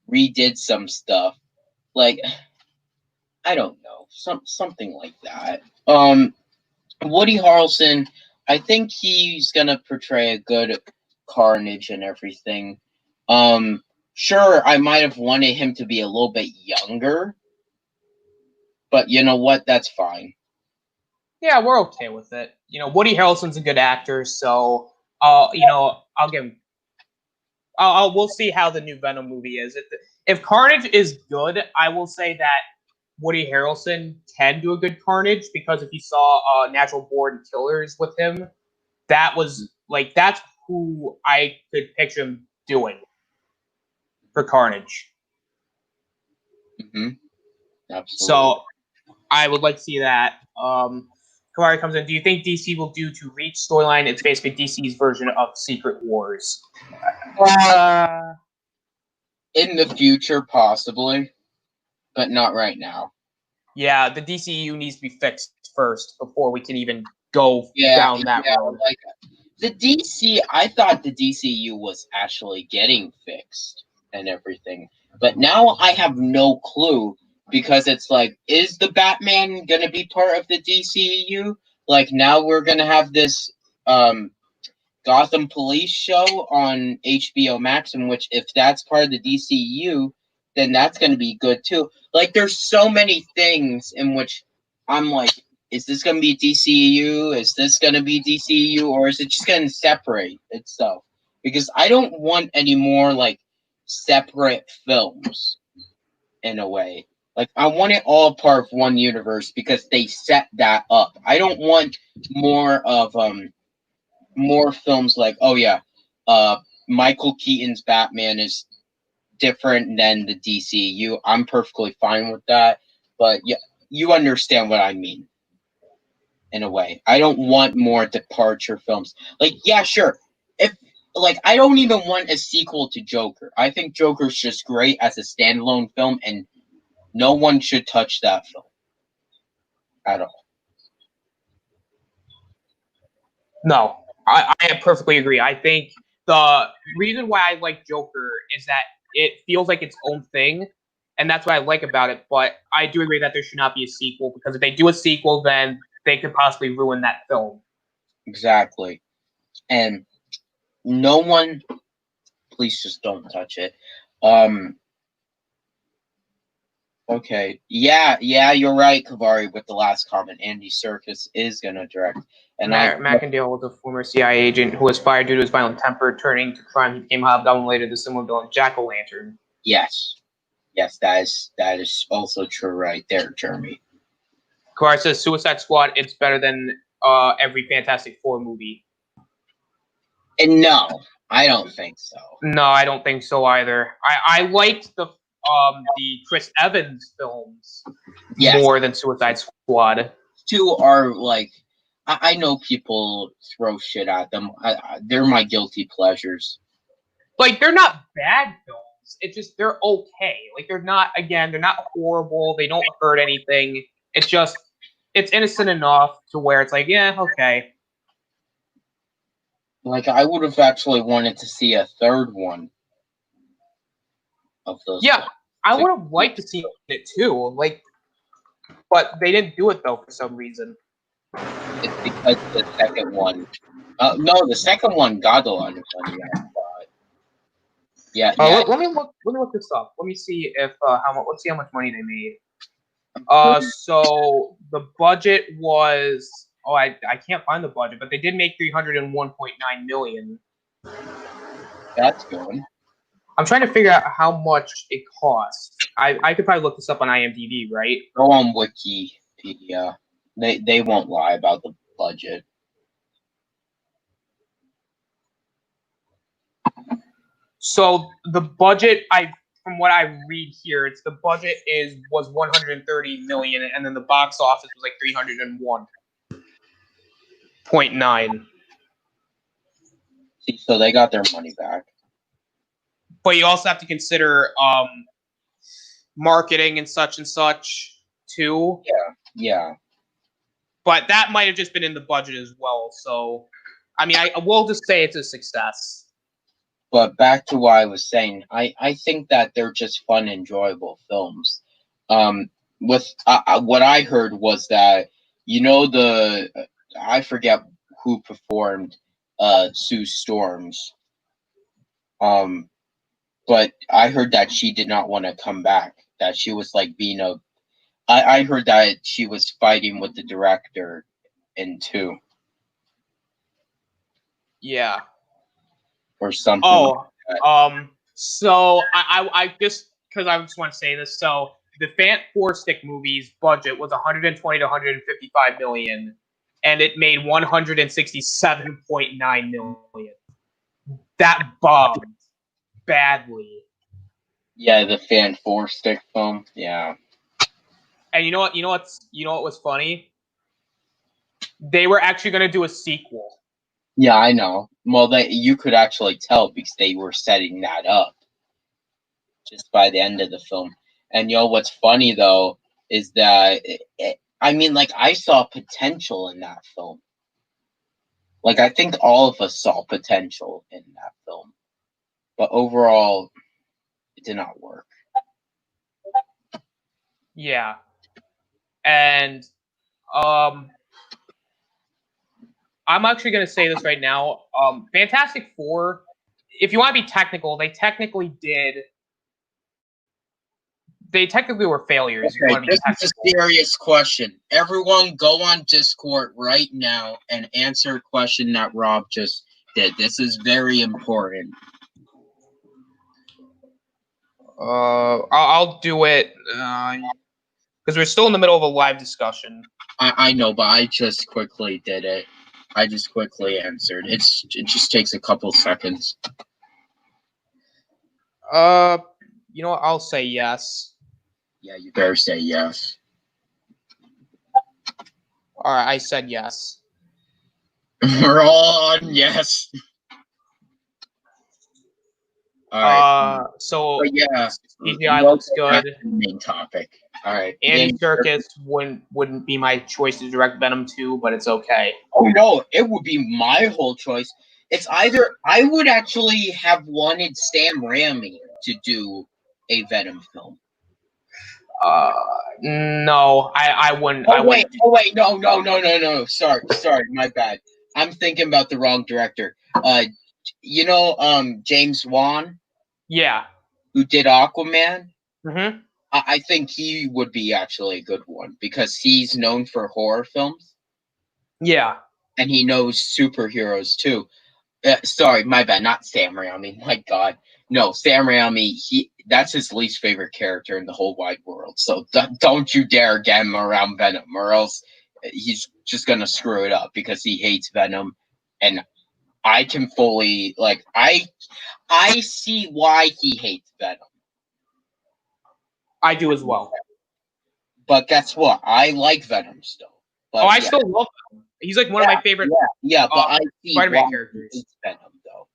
redid some stuff, like, I don't know, something like that. Woody Harrelson, I think he's gonna portray a good Carnage and everything. Sure, I might have wanted him to be a little bit younger, but you know what? That's fine. Yeah, we're okay with it. You know, Woody Harrelson's a good actor, so I'll give him. We'll see how the new Venom movie is. If Carnage is good, I will say that Woody Harrelson can do a good Carnage, because if you saw Natural Born Killers with him, that's who I could picture him doing for Carnage. Mm-hmm. Absolutely. So I would like to see that. Kamari comes in. Do you think DC will do to Reach storyline? It's basically DC's version of Secret Wars. In the future, possibly, but not right now. Yeah, the DCU needs to be fixed first before we can even go down that road. Like, the DC, I thought the DCU was actually getting fixed and everything, but now I have no clue, because it's like, is the Batman gonna be part of the DCU? Like, now we're gonna have this Gotham Police show on HBO Max, in which, if that's part of the DCU, then that's gonna be good too. Like, there's so many things in which I'm like, is this going to be DCU? Is this going to be DCU? Or is it just going to separate itself? Because I don't want any more, like, separate films, in a way. Like, I want it all part of one universe, because they set that up. I don't want more of, more films like, oh yeah, Michael Keaton's Batman is different than the DCU. I'm perfectly fine with that. But yeah, you understand what I mean. In a way, I don't want more departure films. Like, yeah, sure. If, like, I don't even want a sequel to Joker. I think Joker's just great as a standalone film, and no one should touch that film at all. No, I perfectly agree. I think the reason why I like Joker is that it feels like its own thing, and that's what I like about it. But I do agree that there should not be a sequel, because if they do a sequel, then they could possibly ruin that film. Exactly. And no one, please just don't touch it. Okay. Yeah, you're right, Kavari, with the last comment. Andy Serkis is gonna direct. And Macendale was a former CIA agent who was fired due to his violent temper. Turning to crime, he became Hobgoblin, later the similar villain Jack-O-Lantern. Yes, that is also true right there, Jeremy. Kavari says Suicide Squad, it's better than every Fantastic Four movie. And no, I don't think so. No, I don't think so either. I liked the the Chris Evans films Yes. more than Suicide Squad. Two are like, I know people throw shit at them. They're my guilty pleasures. Like, they're not bad films. It's just they're okay. Like, they're not horrible. They don't hurt anything. It's just it's innocent enough to where it's like, yeah, okay. Like, I would have actually wanted to see a third one of those. Yeah, I would have liked to see it too. Like, but they didn't do it though for some reason. It's because the second one. No, the second one got a lot of money. I thought. Yeah. Let me look this up. Let me see if how much. Let's see how much money they made. So the budget was. Oh, I can't find the budget, but they did make $301.9 million. That's good. I'm trying to figure out how much it costs. I could probably look this up on IMDb, right? Go on Wikipedia. They won't lie about the budget. So the budget, from what I read here, it's the budget was 130 million, and then the box office was like 301.9. So they got their money back. But you also have to consider marketing and such too. Yeah. But that might have just been in the budget as well. So, I mean, I will just say it's a success. But back to what I was saying, I think that they're just fun, enjoyable films. With what I heard was that, I forget who performed Sue Storm's. But I heard that she did not want to come back. That she was like being I heard that she was fighting with the director in 2. Yeah. Or something. Oh, so I just because I just want to say this. So the Four-Stick movies budget was 120 to 155 million, and it made 167.9 million. That bombed badly. Yeah, the Four-Stick film. Yeah. And you know what was funny? They were actually going to do a sequel. Yeah, I know. Well, you could actually tell because they were setting that up just by the end of the film. And what's funny though is that I saw potential in that film. Like, I think all of us saw potential in that film, but overall, it did not work. Yeah, and I'm actually going to say this right now. Fantastic Four, if you want to be technical, they technically were failures. Okay, this is a serious question. Everyone go on Discord right now and answer a question that Rob just did. This is very important. I'll do it because we're still in the middle of a live discussion. I know, but I just quickly did it. I just quickly answered. It just takes a couple seconds. I'll say yes. Yeah, you better say yes. All right, I said yes. We're all on yes. All right. So yeah, CGI looks good. Main topic. All right. Andy Serkis wouldn't be my choice to direct Venom 2, but it's okay. Oh no, it would be my whole choice. It's either I would actually have wanted Sam Raimi to do a Venom film. No, I wouldn't. Oh wait, no. Sorry, my bad. I'm thinking about the wrong director. James Wan? Yeah. Who did Aquaman? Mm-hmm. I think he would be actually a good one because he's known for horror films. Yeah. And he knows superheroes too. Sorry, my bad. Not Sam Raimi. My God. No, Sam Raimi, that's his least favorite character in the whole wide world. So don't you dare get him around Venom, or else he's just going to screw it up because he hates Venom. And I can fully, I see why he hates Venom. I do as well. But guess what? I like Venom still. But I still love him. He's like one of my favorite but I see Spider-Man characters. It's Venom though.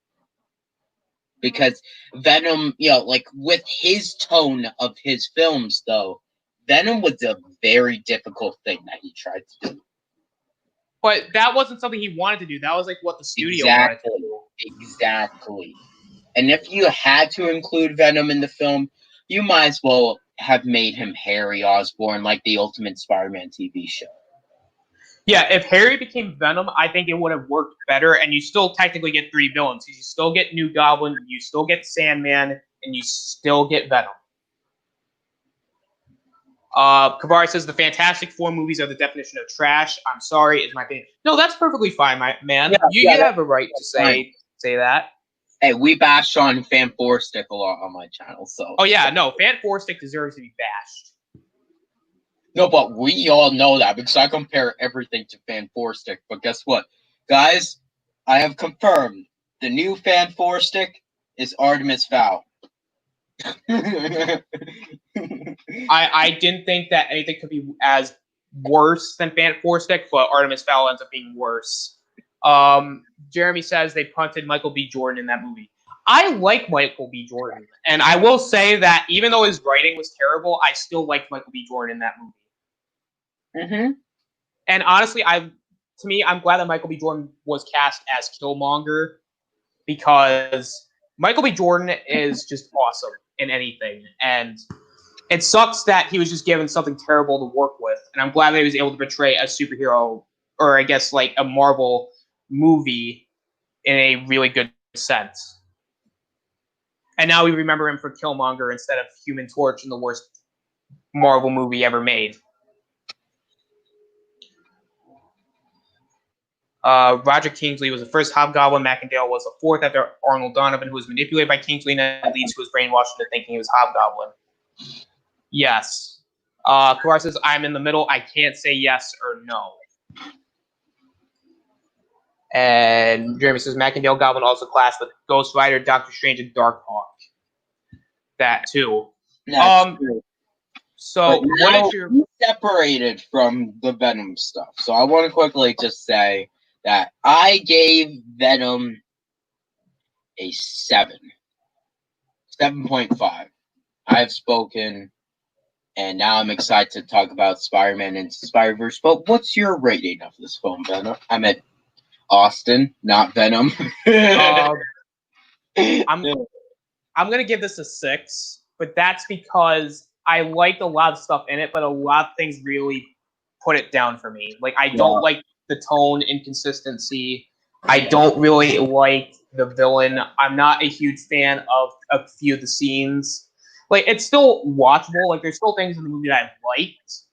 Because Venom, like with his tone of his films though, Venom was a very difficult thing that he tried to do. But that wasn't something he wanted to do. That was like what the studio wanted to do. Exactly. And if you had to include Venom in the film, you might as well have made him Harry Osborn, like the Ultimate Spider-Man TV show. Yeah, if Harry became Venom, I think it would have worked better, and you still technically get 3 villains. You still get New Goblin, you still get Sandman, and you still get Venom. Kavari says the Fantastic Four movies are the definition of trash. I'm sorry, is my opinion. No, that's perfectly fine, my man. You have a right to say that. Hey, we bashed on Fan 4 Stick a lot on my channel, so. Oh yeah, no, Fan 4 Stick deserves to be bashed. No, but we all know that because I compare everything to Fan 4 Stick. But guess what? Guys, I have confirmed the new Fan 4 Stick is Artemis Fowl. I didn't think that anything could be as worse than Fan 4 Stick, but Artemis Fowl ends up being worse. Jeremy says they punted Michael B. Jordan in that movie. I like Michael B. Jordan, and I will say that even though his writing was terrible, I still liked Michael B. Jordan in that movie. Mm-hmm. And honestly, I'm glad that Michael B. Jordan was cast as Killmonger because Michael B. Jordan is just awesome in anything, and it sucks that he was just given something terrible to work with. And I'm glad that he was able to portray a superhero, or I guess like a Marvel movie, in a really good sense. And now we remember him for Killmonger instead of Human Torch in the worst Marvel movie ever made. Roger Kingsley was the first Hobgoblin. Macendale was the fourth after Arnold Donovan, who was manipulated by Kingsley, and that leads to his brainwashed into thinking he was Hobgoblin. Yes. Kavar says, I'm in the middle. I can't say yes or no. And Jeremy says, Macendale Goblin also clashed with Ghost Rider, Doctor Strange, and Darkhawk. That too. That's true. So what is your separated from the Venom stuff? So I want to quickly just say that I gave Venom a 7.5. I have spoken, and now I'm excited to talk about Spider-Man Into Spider-Verse. But what's your rating of this film, Venom? I meant Austin, not Venom. I'm gonna give this a 6, but that's because I liked a lot of stuff in it, but a lot of things really put it down for me. Like I don't like the tone inconsistency. I don't really like the villain. I'm not a huge fan of a few of the scenes. Like it's still watchable. Like there's still things in the movie that I liked,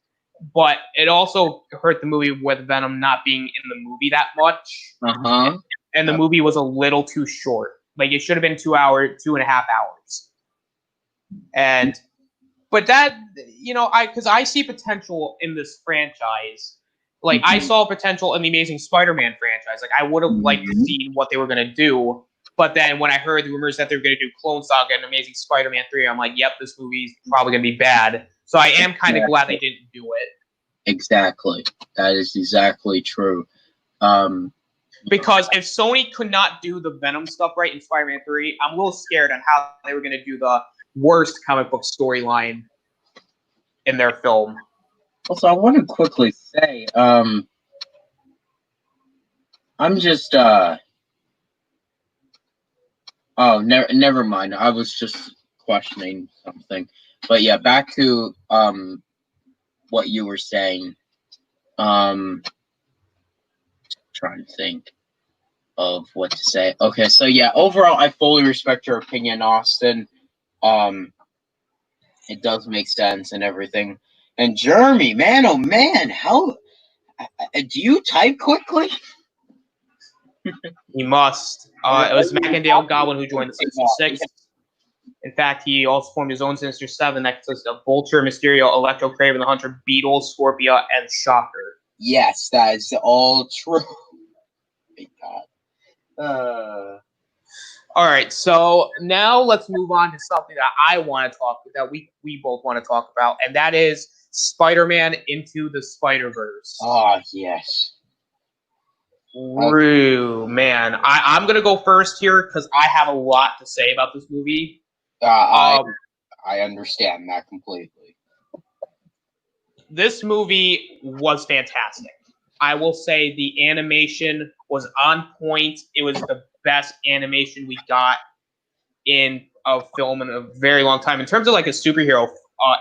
but it also hurt the movie with Venom not being in the movie that much. And the movie was a little too short. Like it should have been 2 hours, 2.5 hours. But that, because I see potential in this franchise. Like I saw potential in the Amazing Spider-Man franchise. Like I would have liked to see what they were gonna do. But then when I heard the rumors that they were gonna do Clone Saga and Amazing Spider-Man 3, I'm like, yep, this movie's probably gonna be bad. So I am kind of glad they didn't do it. Exactly. That is exactly true. Because if Sony could not do the Venom stuff right in Spider-Man 3, I'm a little scared on how they were going to do the worst comic book storyline in their film. Also, I want to quickly say, I'm just, never mind. I was just questioning something. But yeah, back to, what you were saying. Trying to think of what to say. Okay, so yeah, overall, I fully respect your opinion, Austin. It does make sense and everything. And Jeremy, man, oh man, how do you type quickly? He must. It was Macendale Goblin who joined the Sinister Six. In fact, he also formed his own Sinister Seven that consists of Vulture, Mysterio, Electro, Kraven the Hunter, Beetle, Scorpia, and Shocker. Yes, that is all true. Thank God. All right, so now let's move on to something that I want to talk that we both want to talk about, and that is Spider-Man Into the Spider-Verse. Oh, yes. True, man. I'm gonna go first here because I have a lot to say about this movie. I understand that completely. This movie was fantastic. I will say the animation was on point. It was the best animation we got in a film in a very long time. In terms of like a superhero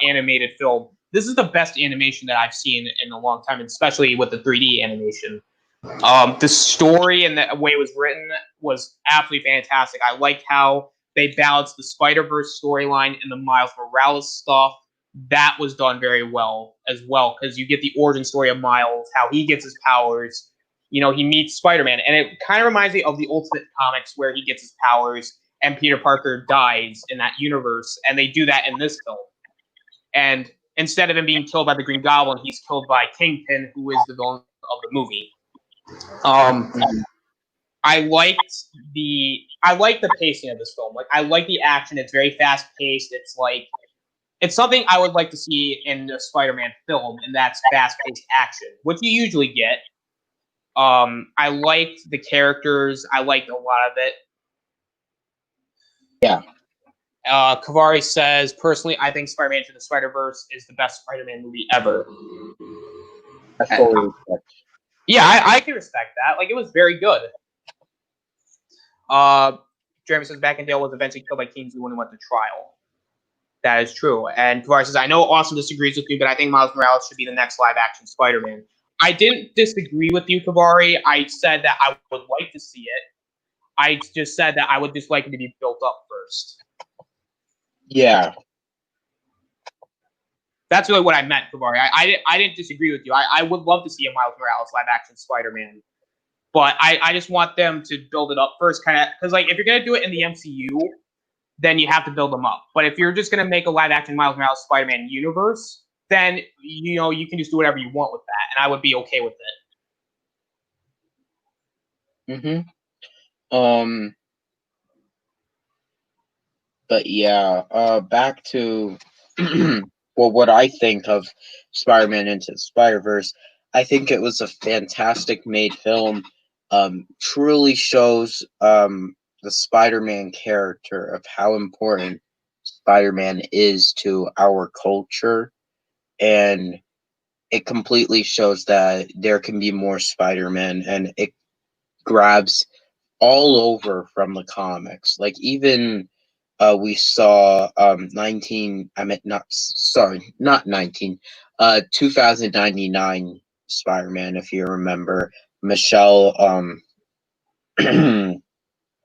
animated film, this is the best animation that I've seen in a long time, especially with the 3D animation. The story and the way it was written was absolutely fantastic. I liked how they balanced the Spider-Verse storyline and the Miles Morales stuff. That was done very well as well, because you get the origin story of Miles, how he gets his powers. You know, he meets Spider-Man, and it kind of reminds me of the Ultimate Comics where he gets his powers and Peter Parker dies in that universe, and they do that in this film. And instead of him being killed by the Green Goblin, he's killed by Kingpin, who is the villain of the movie. I liked the pacing of this film. Like, I like the action. It's very fast paced. It's something I would like to see in a Spider-Man film, and that's fast paced action, which you usually get. I liked the characters. I liked a lot of it. Yeah. Kavari says, personally, I think Spider-Man Into the Spider-Verse is the best Spider-Man movie ever. That's totally respect. Yeah, I can respect that. Like, it was very good. Jeremy says Backendale was eventually killed by Kingsley when he went to trial. That is true. And Kavari says, I know Austin disagrees with me, but I think Miles Morales should be the next live-action Spider-Man. I didn't disagree with you, Kavari. I said that I would like to see it. I just said that I would just like it to be built up first. Yeah. That's really what I meant, Kavari. I didn't disagree with you. I would love to see a Miles Morales live-action Spider-Man. But I just want them to build it up first, kind of, because, like, if you're going to do it in the MCU, then you have to build them up. But if you're just going to make a live-action Miles Morales Spider-Man universe, then, you know, you can just do whatever you want with that, and I would be okay with it. But yeah, back to well, what I think of Spider-Man Into the Spider-Verse. I think it was a fantastic made film. Truly shows the Spider-Man character of how important Spider-Man is to our culture, and it completely shows that there can be more Spider-Man, and it grabs all over from the comics. Like, even we saw 2099 Spider-Man, if you remember. Michelle,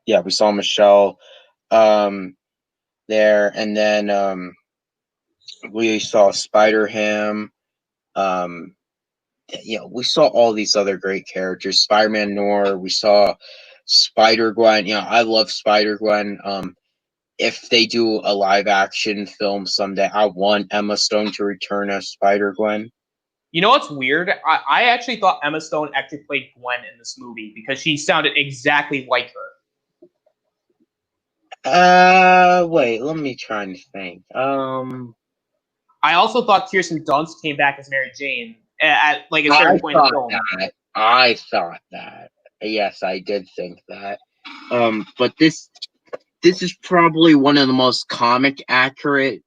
yeah, we saw Michelle there, and then we saw Spider-Ham. We saw all these other great characters. Spider-Man Noir, we saw Spider-Gwen. I love Spider-Gwen. If they do a live-action film someday, I want Emma Stone to return as Spider-Gwen. You know what's weird? I actually thought Emma Stone actually played Gwen in this movie because she sounded exactly like her. Wait, let me try and think. I also thought Kirsten Dunst came back as Mary Jane at like a certain point in the film. I thought that. Yes, I did think that. But this is probably one of the most comic accurate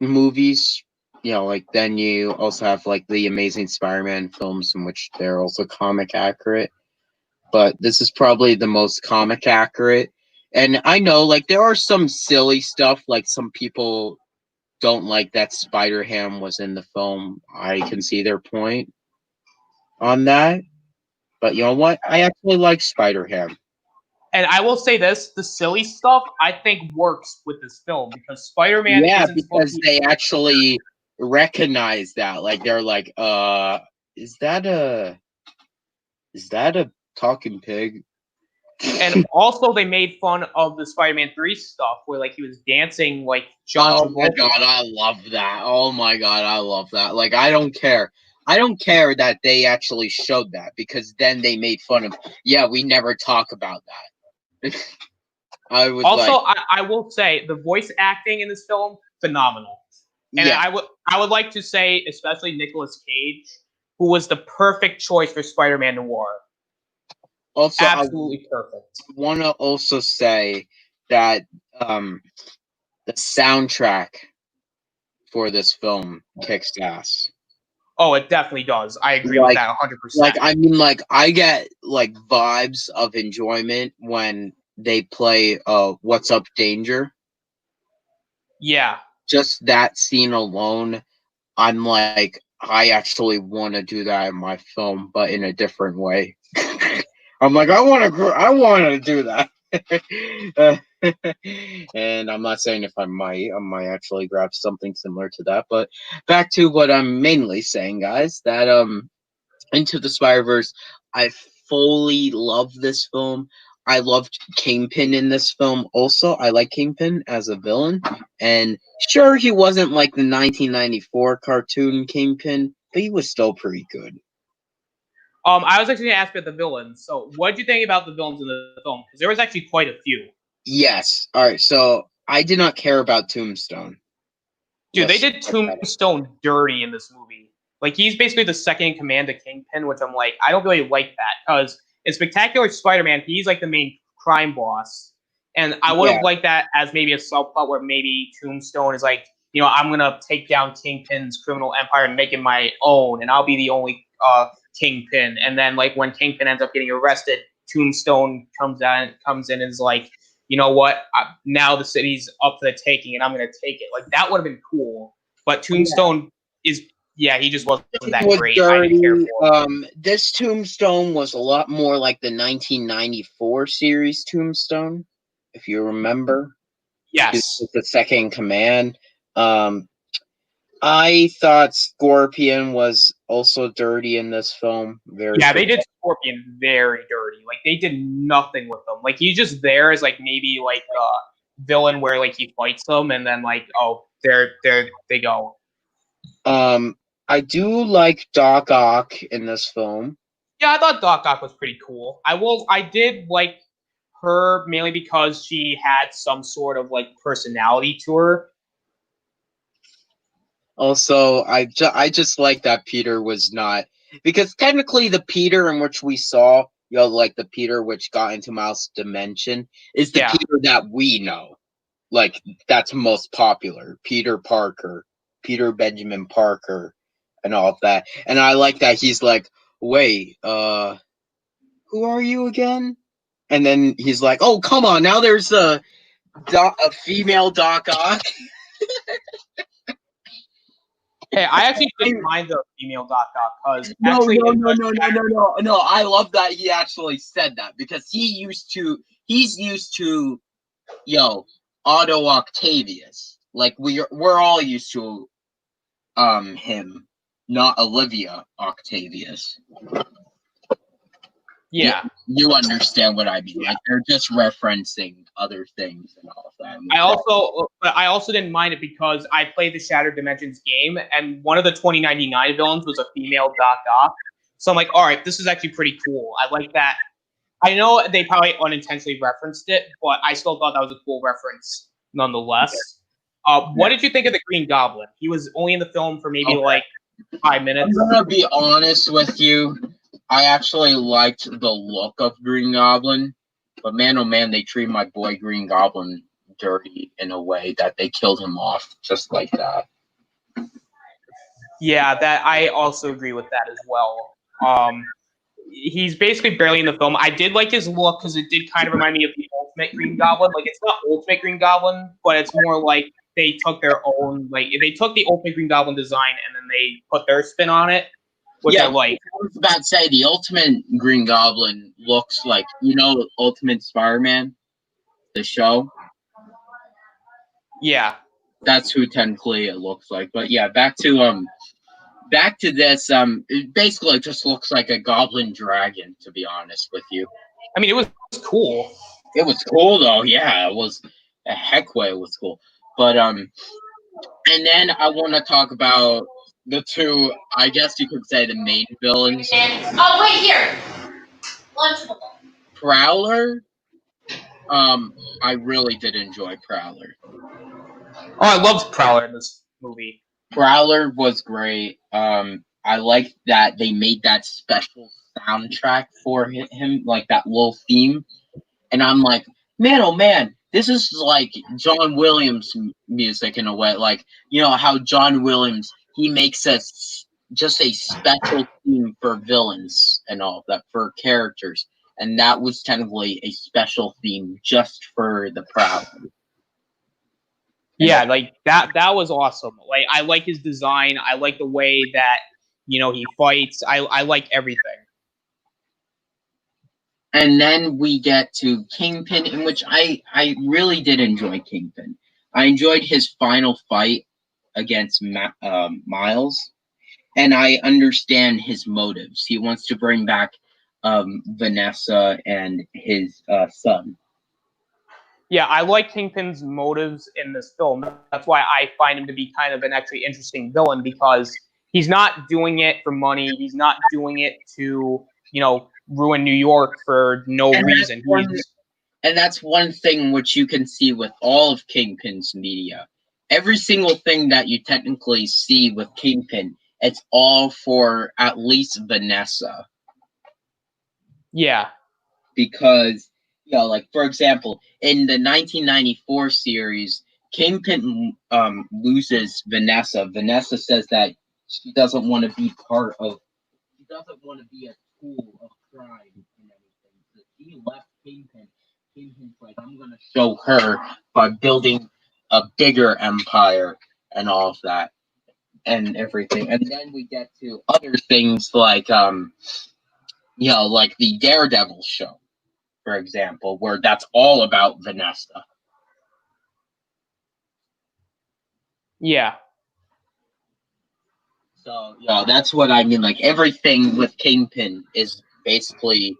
movies. Like, then you also have like the Amazing Spider-Man films, in which they're also comic accurate. But this is probably the most comic accurate. And I know, like, there are some silly stuff, like some people don't like that Spider-Ham was in the film. I can see their point on that. But you know what? I actually like Spider-Ham. And I will say this, the silly stuff, I think, works with this film because Spider-Man isn't because they actually recognize that. Like, they're like, is that a talking pig? And also, they made fun of the Spider-Man 3 stuff where, like, he was dancing like John Travolta. Oh my god, I love that. Oh my god, I love that. Like, I don't care. I don't care that they actually showed that, because then they made fun of. Yeah, we never talk about that. I was Also, like, I will say the voice acting in this film phenomenal, and yeah. I would like to say especially Nicolas Cage, who was the perfect choice for Spider-Man Noir. Also, Absolutely perfect. I want to also say that the soundtrack for this film kicks ass. Oh, it definitely does. I agree with that 100%. I mean, like, I get like vibes of enjoyment when they play "What's Up, Danger." Yeah. Just that scene alone, I'm like, I actually want to do that in my film, but in a different way. I'm like, I want to do that. And I'm not saying if I might actually grab something similar to that. But back to what I'm mainly saying, guys, that Into the Spider-Verse, I fully love this film. I loved Kingpin in this film also. I like Kingpin as a villain. And sure, he wasn't like the 1994 cartoon Kingpin, but he was still pretty good. I was actually going to ask about the villains. So, what did you think about the villains in the film? Because there was actually quite a few. Yes. All right. So I did not care about Tombstone. Dude, they did Tombstone dirty in this movie. Like, he's basically the second in command to Kingpin, which I'm like, I don't really like that. Because in Spectacular Spider-Man, he's like the main crime boss. And I would have liked that as maybe a subplot where maybe Tombstone is like, you know, I'm going to take down Kingpin's criminal empire and make it my own, and I'll be the only Kingpin. And then, like, when Kingpin ends up getting arrested, Tombstone comes in and is like, you know what? Now the city's up to the taking, and I'm going to take it. Like, that would have been cool. But Tombstone is, he just wasn't that great. I didn't care for him. This Tombstone was a lot more like the 1994 series Tombstone, if you remember. Yes. The second in command. I thought Scorpion was also dirty in this film. They did Scorpion very dirty. Like, they did nothing with him. Like, he's just there as like maybe like a villain where like he fights them and then like, oh, there they go. I do like Doc Ock in this film. Yeah, I thought Doc Ock was pretty cool. I did like her mainly because she had some sort of like personality to her. Also, I just like that Peter was not, because technically the Peter in which we saw, like the Peter which got into Mouse Dimension, is the Peter that we know. Like, that's most popular. Peter Parker, Peter Benjamin Parker, and all of that. And I like that he's like, wait, who are you again? And then he's like, oh, come on, now there's a female Doc Ock. Hey, I actually didn't mind the female Doc Ock because no. I love that he actually said that, because he's used to Otto Octavius. Like, we're all used to him, not Olivia Octavius. Yeah. You understand what I mean. Like, they're just referencing other things and all of that. I also didn't mind it because I played the Shattered Dimensions game, and one of the 2099 villains was a female Doc Ock. So I'm like, all right, this is actually pretty cool. I like that. I know they probably unintentionally referenced it, but I still thought that was a cool reference nonetheless. What did you think of the Green Goblin? He was only in the film for maybe like 5 minutes. I'm gonna be honest with you. I actually liked the look of Green Goblin, but man, oh man, they treated my boy Green Goblin dirty in a way that they killed him off just like that. Yeah, that I also agree with that as well. He's basically barely in the film. I did like his look because it did kind of remind me of the Ultimate Green Goblin. Like, it's not Ultimate Green Goblin, but it's more like they took their own, like, they took the Ultimate Green Goblin design and then they put their spin on it, which I like. I was about to say, the Ultimate Green Goblin looks like, Ultimate Spider-Man, the show. Yeah. That's who technically it looks like. But yeah, back to this, it basically just looks like a goblin dragon, to be honest with you. I mean, it was cool. It was cool though, yeah. It was a heck way it was cool. But and then I want to talk about the two, I guess you could say, the main villains. Oh, wait, here. Lunchable. Prowler. I really did enjoy Prowler. Oh, I loved Prowler in this movie. Prowler was great. I liked that they made that special soundtrack for him, like that little theme. And I'm like, man, oh man, this is like John Williams music in a way. Like, you know how John Williams, he makes us just a special theme for villains and all of that, for characters. And that was technically a special theme just for the Prowler. Yeah, like that was awesome. Like I like his design. I like the way that, you know, he fights. I like everything. And then we get to Kingpin, in which I really did enjoy Kingpin. I enjoyed his final fight against Miles, and I understand his motives. He wants to bring back Vanessa and his son. Yeah, I like Kingpin's motives in this film. That's why I find him to be kind of an actually interesting villain, because he's not doing it for money. He's not doing it to, you know, ruin New York for no reason. And that's one thing which you can see with all of Kingpin's media. Every single thing that you technically see with Kingpin, it's all for at least Vanessa. Yeah. Because, you know, like, for example, in the 1994 series, Kingpin loses Vanessa. Vanessa says that she doesn't want to be part of, she doesn't want to be a tool of crime and everything. So she left Kingpin. Kingpin's like, I'm going to show her by building a bigger empire and all of that and everything. And then we get to other things like, you know, like the Daredevil show, for example, where that's all about Vanessa. Yeah. So, yeah, that's what I mean. Like, everything with Kingpin is basically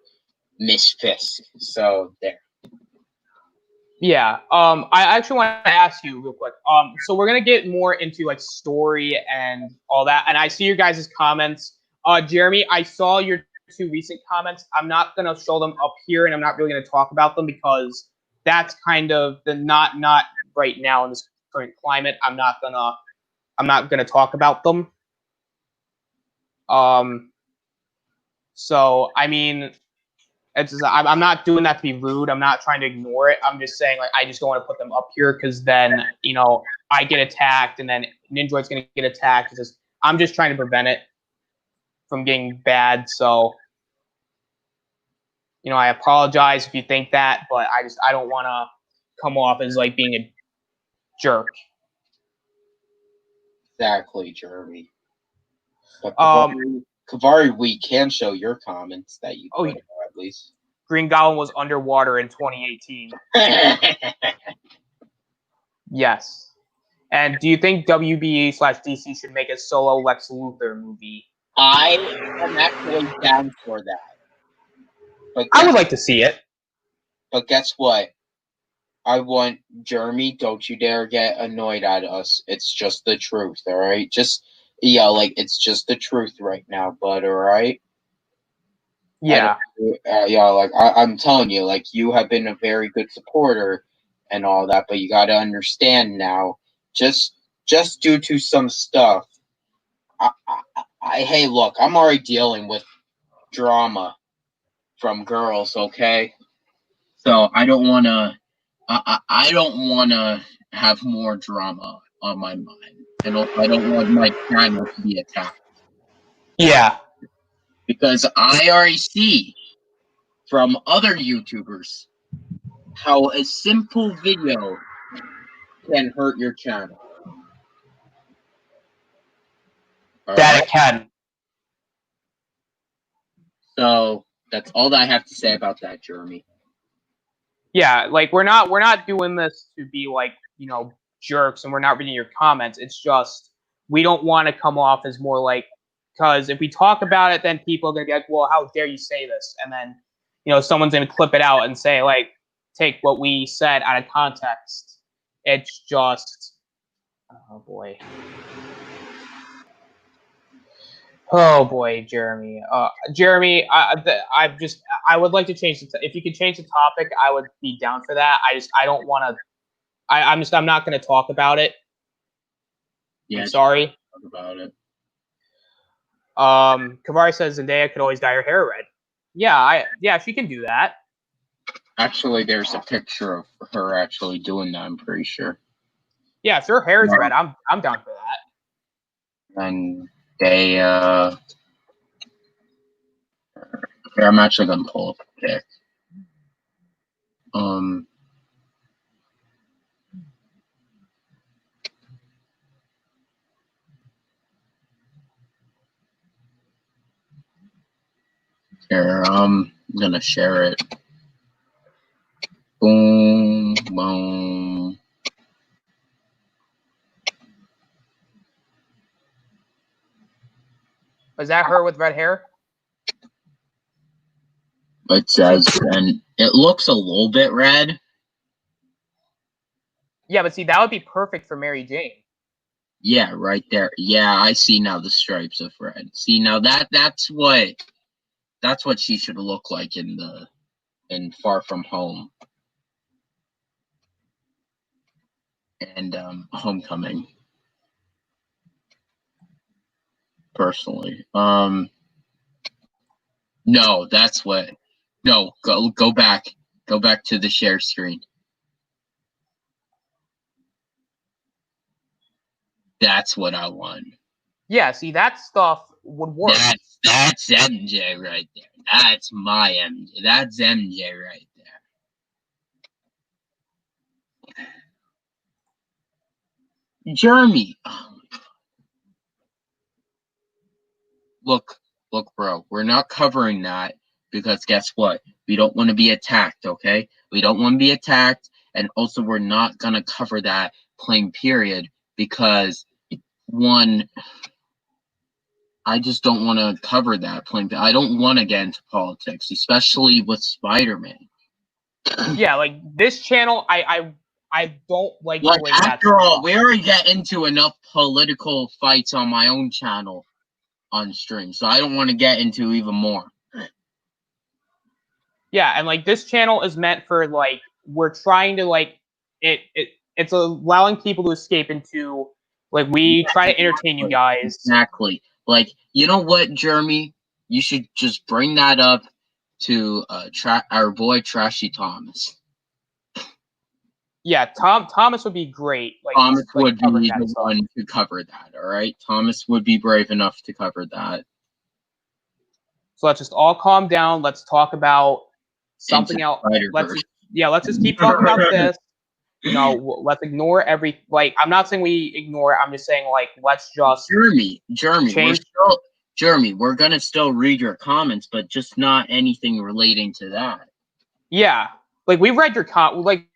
Miss Fisk. So, there. Yeah. I actually want to ask you real quick. So we're gonna get more into like story and all that. And I see your guys' comments. Jeremy, I saw your two recent comments. I'm not gonna show them up here, and I'm not really gonna talk about them because that's kind of the not right now in this current climate. I'm not gonna talk about them. So I mean, I'm not doing that to be rude. I'm not trying to ignore it. I'm just saying, like, I just don't want to put them up here because then, you know, I get attacked and then Ninjoid's going to get attacked. I'm just trying to prevent it from getting bad. So, you know, I apologize if you think that, but I don't want to come off as like being a jerk. Exactly, Jeremy. But Kavari, we can show your comments that you put at least. Green Goblin was underwater in 2018. Yes. And do you think WB/DC should make a solo Lex Luthor movie? I am actually down for that. But I would like to see it. But guess what? I want Jeremy, don't you dare get annoyed at us. It's just the truth, alright? Just, yeah, like, it's just the truth right now, bud, alright? Yeah. Yeah, like, I'm telling you, like, you have been a very good supporter and all that, but you gotta understand now, just due to some stuff, hey, look, I'm already dealing with drama from girls, okay? So I don't want to, I don't want to have more drama on my mind. I don't want my channel to be attacked. Yeah. Because I already see from other YouTubers how a simple video can hurt your channel. That it can. So that's all that I have to say about that, Jeremy. Yeah, like we're not doing this to be like, you know, jerks, and we're not reading your comments. It's just we don't want to come off as more like, because if we talk about it, then people are gonna be like, well, how dare you say this? And then, you know, someone's gonna clip it out and say, like, take what we said out of context. It's just, oh boy. Oh boy, Jeremy. Jeremy, I would like to change if you could change the topic, I would be down for that. I don't want to. I'm not going to talk about it. Yeah, I'm sorry. talk about it. Kavari says Zendaya could always dye her hair red. Yeah, she can do that. Actually, there's a picture of her actually doing that. I'm pretty sure. Yeah, if her hair is red, I'm down for that. And they here, I'm actually gonna pull up a pic. Here, I'm gonna share it. Boom, boom. Is that her with red hair? It says, and it looks a little bit red. Yeah, but see, that would be perfect for Mary Jane. Yeah, right there. Yeah, I see now the stripes of red. See now that's what she should look like in Far From Home and Homecoming. Personally, no, that's what. No, go back to the share screen. That's what I want. Yeah, see, that stuff would work. That's MJ right there. That's my MJ. That's MJ right there. Jeremy. Oh my God. Look, bro. We're not covering that because guess what? We don't want to be attacked, okay? We don't want to be attacked, and also we're not gonna cover that plain period because one, I just don't want to cover that plain. I don't want to get into politics, especially with Spider-Man. Yeah, like this channel, I don't like the way after all, we already get into enough political fights on my own channel on stream, so I don't want to get into even more. Yeah, and like this channel is meant for like we're trying to like it's allowing people to escape into like we try to entertain you guys. Exactly. Like, you know what, Jeremy? You should just bring that up to our boy Trashy Thomas. Yeah, Thomas would be great. Like Thomas would be covering the one to cover that. All right, Thomas would be brave enough to cover that. So let's just all calm down. Let's talk about something else. Let's just keep talking about this. You know, let's ignore I'm not saying we ignore it. I'm just saying like let's just Jeremy, we're gonna still read your comments, but just not anything relating to that. Yeah, like we read your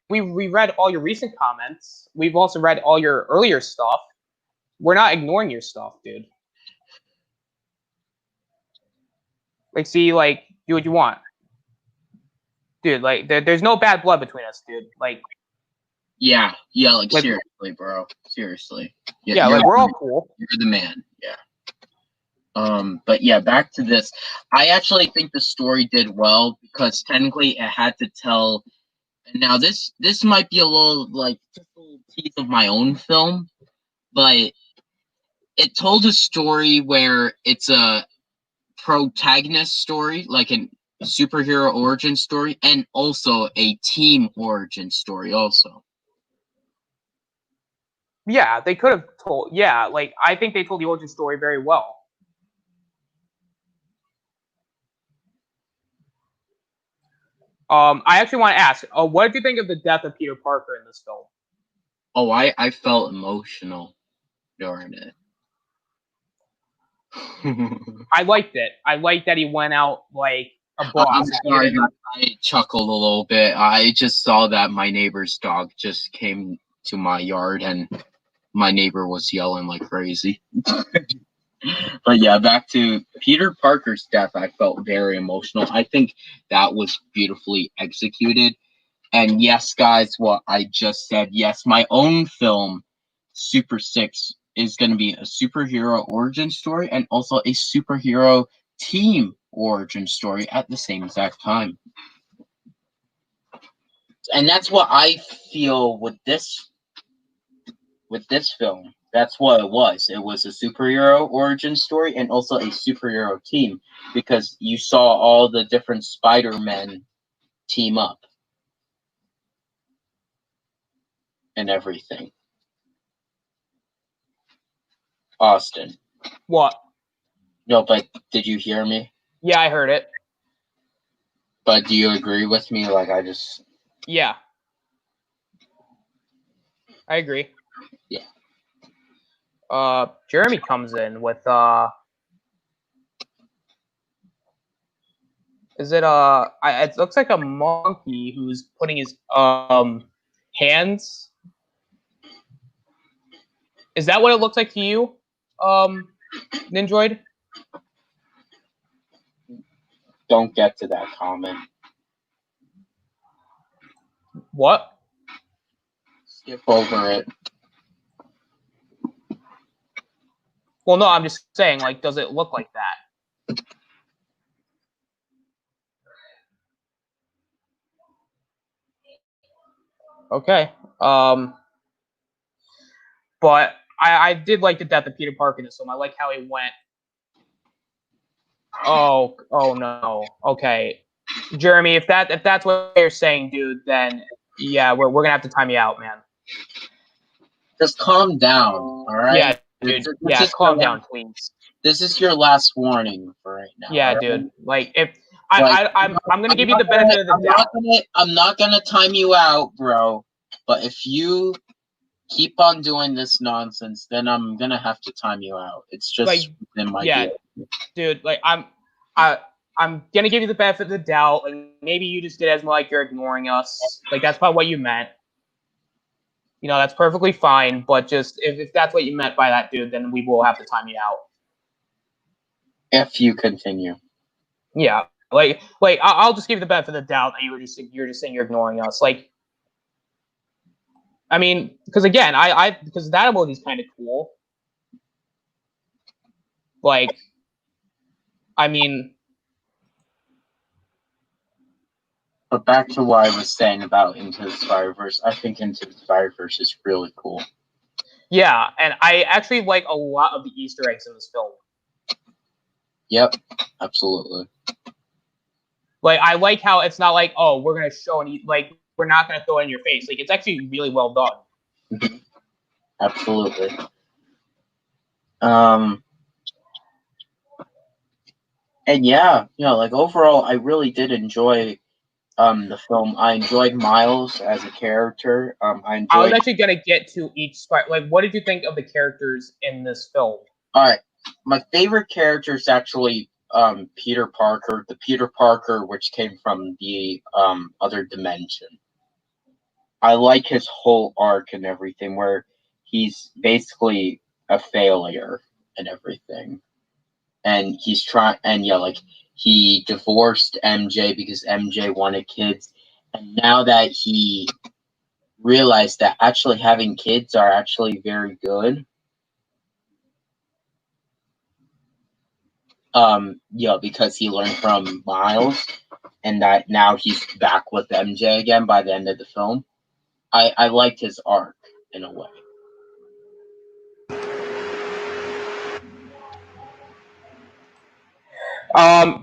we read all your recent comments. We've also read all your earlier stuff. We're not ignoring your stuff, dude. Like, see, like, do what you want, dude. Like, there's no bad blood between us, dude. Like, yeah, like seriously, bro, seriously. Yeah, like we're all cool. You're the man. Yeah. But yeah, back to this. I actually think the story did well because technically it had to tell. And now this might be a little like just a little piece of my own film, but it told a story where it's a protagonist story, like a superhero origin story, and also a team origin story also. Yeah, they could have told. Yeah, like I think they told the origin story very well. I actually want to ask, what did you think of the death of Peter Parker in this film? Oh, I felt emotional during it. I liked it. I liked that he went out like a boss. I'm sorry, I chuckled a little bit. I just saw that my neighbor's dog just came to my yard and my neighbor was yelling like crazy. But yeah, back to Peter Parker's death. I felt very emotional. I think that was beautifully executed. And yes, guys, what I just said, yes, my own film, Super 6, is going to be a superhero origin story and also a superhero team origin story at the same exact time. And that's what I feel with this film. That's what it was. It was a superhero origin story and also a superhero team, because you saw all the different Spider-Men team up and everything. Austin. What? No, but did you hear me? Yeah, I heard it. But do you agree with me? Like, I just... Yeah. I agree. Yeah. Jeremy comes in with, is it, it looks like a monkey who's putting his, hands. Is that what it looks like to you, Nindroid? Don't get to that comment. What? Skip over it. Well, no, I'm just saying, like, does it look like that? Okay. But I did like the death of Peter Parker in this film. I like how he went. Oh no. Okay, Jeremy, if that's what you're saying, dude, then yeah, we're gonna have to time you out, man. Just calm down, all right? Yeah, dude. Yeah, calm down, please. This is your last warning for right now. Yeah, right? Dude. Like, if I'm gonna give you the benefit of the doubt. I'm not gonna time you out, bro. But if you keep on doing this nonsense, then I'm gonna have to time you out. It's just like, within my yeah, deal. Dude. Like, I'm gonna give you the benefit of the doubt. Like, maybe you just did as like you're ignoring us. Like, that's probably what you meant. You know, that's perfectly fine. But just if that's what you meant by that, dude, then we will have to time you out. If you continue. Yeah, like I'll just give you the benefit of the doubt that you're just saying you're ignoring us. Like, I mean, because again, because that ability is kind of cool. Like, I mean, but back to what I was saying about Into the Spider-Verse. I think Into the Spider-Verse is really cool. Yeah, and I actually like a lot of the Easter eggs in this film. Yep, absolutely. Like, I like how it's not like, oh, we're gonna show and like we're not gonna throw it in your face. Like, it's actually really well done. Absolutely. And yeah, like overall, I really did enjoy the film. I enjoyed Miles as a character. I was actually gonna get to each part. Like, what did you think of the characters in this film? All right, my favorite character is actually Peter Parker, the Peter Parker which came from the other dimension. I like his whole arc and everything, where he's basically a failure and everything. And he's trying, and yeah, like, he divorced MJ because MJ wanted kids. And now that he realized that actually having kids are actually very good, because he learned from Miles, and that now he's back with MJ again by the end of the film. I liked his arc in a way.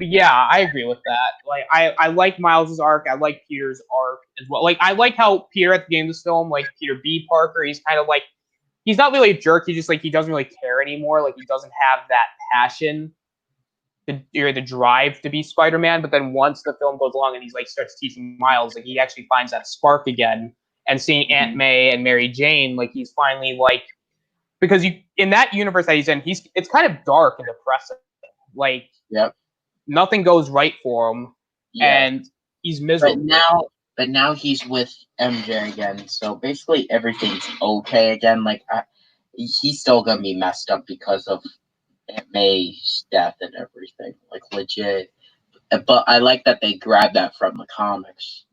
Yeah, I agree with that. Like, I like Miles's arc. I like Peter's arc as well. Like, I like how Peter at the beginning of this film, like Peter B. Parker, he's kind of like, he's not really a jerk. He just, like, he doesn't really care anymore. Like, he doesn't have that passion or the drive to be Spider-Man. But then once the film goes along and he's like starts teaching Miles, like, he actually finds that spark again. And seeing Aunt May and Mary Jane, like, he's finally like, because in that universe that he's in, it's kind of dark and depressing. Like, yep. Nothing goes right for him, and he's miserable. But now he's with MJ again, so basically everything's okay again. Like, he's still gonna be messed up because of Aunt May's death and everything, like, legit. But I like that they grabbed that from the comics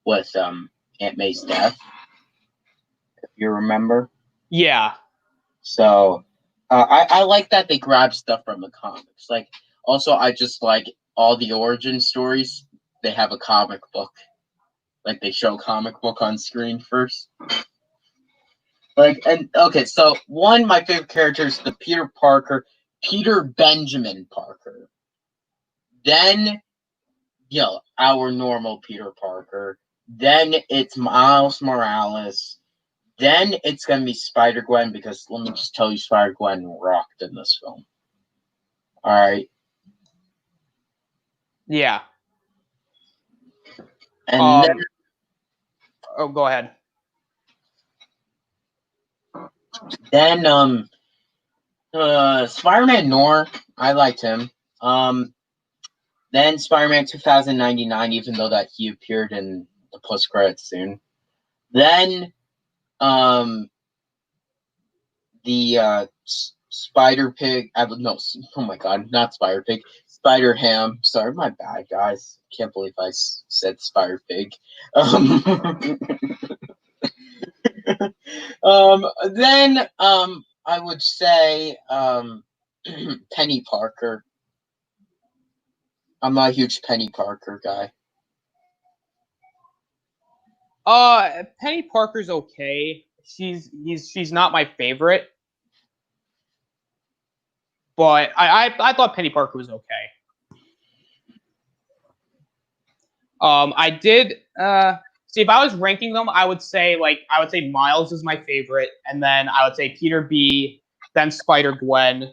with Aunt May's death, if you remember. Yeah. So I like that they grab stuff from the comics. Like, also, I just like all the origin stories. They have a comic book. Like, they show comic book on screen first. Like, and okay, so one of my favorite characters, the Peter Benjamin Parker. Then, our normal Peter Parker. Then it's Miles Morales. Then it's gonna be Spider-Gwen, because let me just tell you, Spider-Gwen rocked in this film. Alright. Yeah. And then, oh, go ahead. Then Spider-Man Noir, I liked him. Then Spider-Man 2099, even though that he appeared in the post-credits scene. Then the Spider-Pig, no, oh my god, not Spider-Pig, Spider-Ham. Sorry, my bad, guys. Can't believe I said Spider-Pig. Then I would say Penny Parker. I'm not a huge Penny Parker guy. Penny Parker's okay. She's not my favorite, but I thought Penny Parker was okay. I did see, if I was ranking them, I would say Miles is my favorite, and then I would say Peter B, then Spider-Gwen,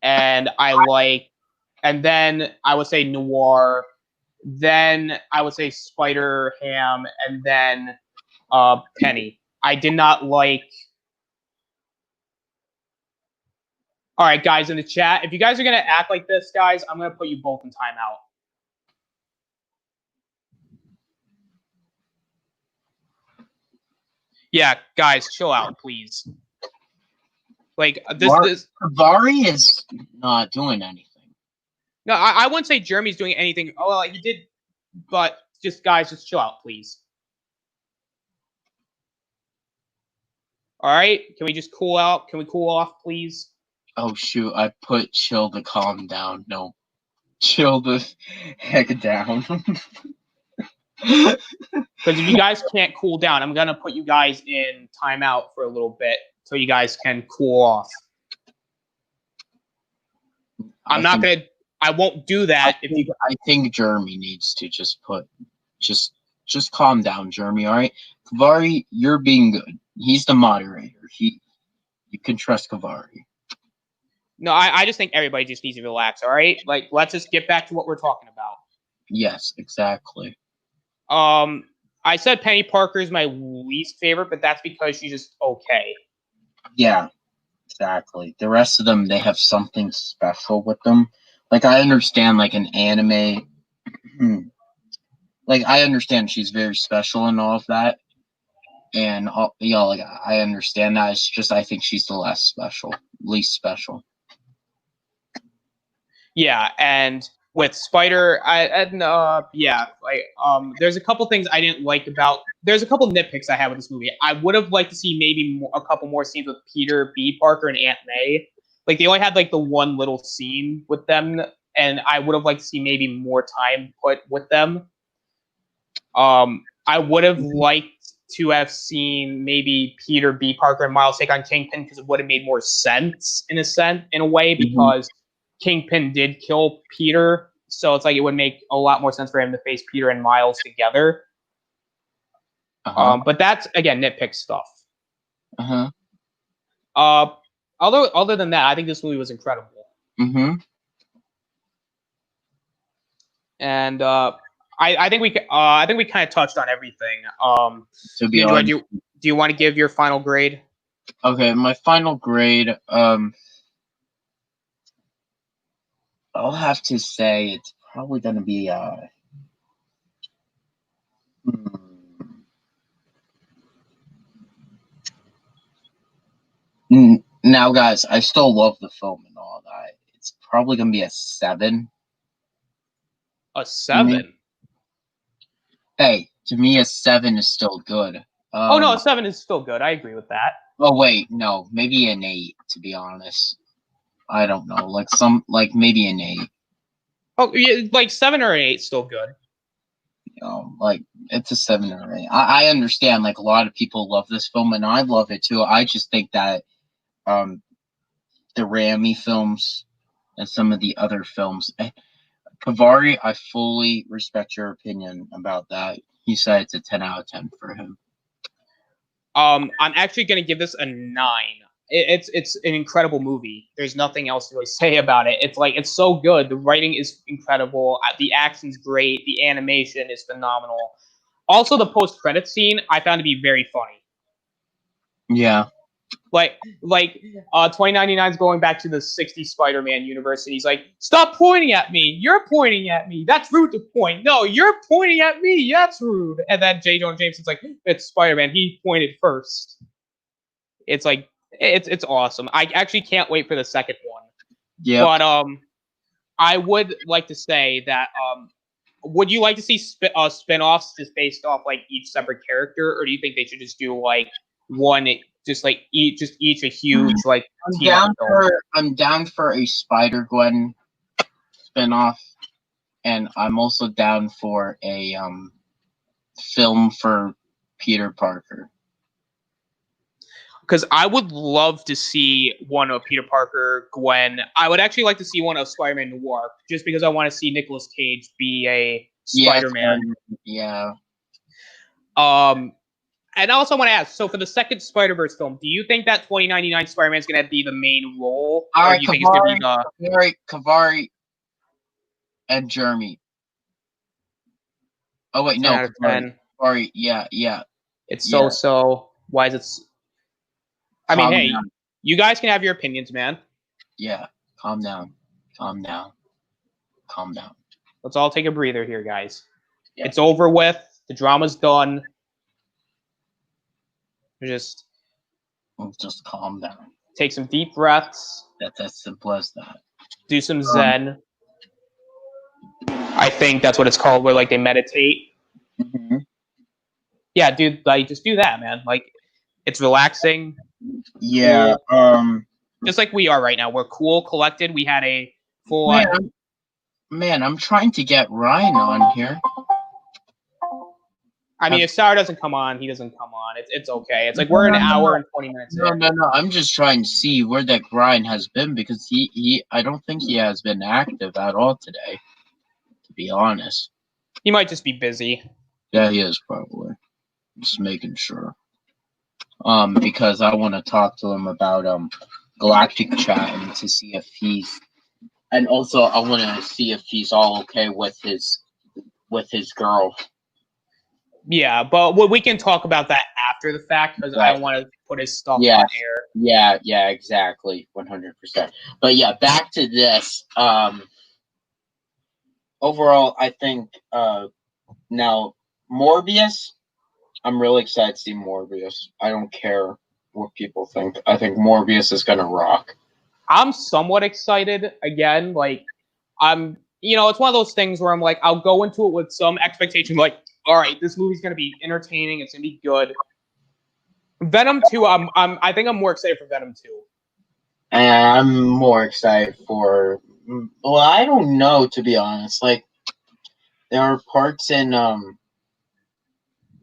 and then I would say Noir, then I would say Spider-Ham, and then Penny. I did not like. All right, guys in the chat, if you guys are gonna act like this, guys, I'm gonna put you both in timeout. Yeah, guys, chill out, please. Like this. Kavari is not doing anything. No, I wouldn't say Jeremy's doing anything. Oh, well, he did, but just guys, just chill out, please. All right, can we just cool out? Can we cool off, please? Oh shoot! I put chill to calm down. No, chill the heck down. Because if you guys can't cool down, I'm gonna put you guys in timeout for a little bit so you guys can cool off. I won't do that. I think Jeremy needs to just calm down, Jeremy. All right, Kavari, you're being good. He's the moderator. You can trust Kavari. No, I just think everybody just needs to relax. All right, like let's just get back to what we're talking about. Yes, exactly. I said Penny Parker is my least favorite, but that's because she's just okay. Yeah, exactly. The rest of them, they have something special with them. Like, I understand, like, an anime. Like, I understand she's very special and all of that. And, like, I understand that. It's just, I think she's the least special. Yeah, and with Spider, there's a couple things I didn't like about. There's a couple nitpicks I have with this movie. I would have liked to see maybe a couple more scenes with Peter B. Parker and Aunt May. Like they only had like the one little scene with them, and I would have liked to see maybe more time put with them. I would have liked to have seen maybe Peter B. Parker and Miles take on Kingpin because it would have made more sense in a way because Kingpin did kill Peter, so it's like it would make a lot more sense for him to face Peter and Miles together. But that's again nitpick stuff. Other than that, I think this movie was incredible. And I think we kind of touched on everything. To be honest, do you want to give your final grade? Okay, my final grade. I'll have to say it's probably going to be Now, guys, I still love the film and all that. It's probably going to be a 7. A 7? Hey, to me, a 7 is still good. Oh no, a 7 is still good. I agree with that. Oh wait, no, maybe an 8. To be honest, I don't know. Maybe an 8. Oh, yeah, like 7 or an 8 still good. It's a 7 or 8. I understand. Like a lot of people love this film, and I love it too. I just think that the Raimi films and some of the other films. Kavari, I fully respect your opinion about that. He said it's a 10 out of 10 for him. I'm actually gonna give this a 9. It's an incredible movie. There's nothing else to really say about it. It's so good. The writing is incredible. The action's great. The animation is phenomenal. Also, the post-credit scene I found to be very funny. Yeah. 2099 is going back to the 60s Spider-Man universe, and he's like, "Stop pointing at me! You're pointing at me. That's rude to point. No, you're pointing at me. That's rude." And then J. Jonah Jameson's like, "It's Spider-Man. He pointed first." It's like it's awesome. I actually can't wait for the second one. Yeah. But I would like to say that would you like to see spin-offs just based off like each separate character, or do you think they should just do like one? Just each a huge like. I'm down for a Spider-Gwen spinoff, and I'm also down for a film for Peter Parker. Because I would love to see one of Peter Parker, Gwen. I would actually like to see one of Spider-Man Noir, just because I want to see Nicolas Cage be a Spider-Man. Yeah. And I also want to ask, so for the second Spider-Verse film, do you think that 2099 Spider-Man is going to be the main role? All right, or do you think it's going to be Kavari and Jeremy. Oh, wait, no. 10 out of 10? Kavari, yeah. It's so. Why is it... I mean, hey, down. You guys can have your opinions, man. Yeah, calm down. Let's all take a breather here, guys. Yeah. It's over with. The drama's done. Just calm down. Take some deep breaths. That's as simple as that. Do some Zen. I think that's what it's called, where like they meditate. Mm-hmm. Yeah, dude, like just do that, man. Like it's relaxing. Yeah. Just like we are right now. We're cool, collected. We had a full Man, I'm trying to get Ryan on here. I mean, if Sarah doesn't come on, he doesn't come on. It's okay. It's like we're an hour and 20 minutes in. No. I'm just trying to see where that Ryan has been, because I don't think he has been active at all today, to be honest. He might just be busy. Yeah, he is probably. Just making sure. Because I want to talk to him about Galactic Chat and to see if he's, and also I want to see if he's all okay with his girl. Yeah, but we can talk about that after the fact, because I don't want to put his stuff on air. Yeah, exactly, 100%. But yeah, back to this. Overall, I think now Morbius. I'm really excited to see Morbius. I don't care what people think. I think Morbius is gonna rock. I'm somewhat excited again. Like I'm, it's one of those things where I'm like, I'll go into it with some expectation, like, all right, this movie's gonna be entertaining. It's gonna be good. Venom 2. I think I'm more excited for Venom 2. And I'm more excited for. Well, I don't know, to be honest. Like, there are parts in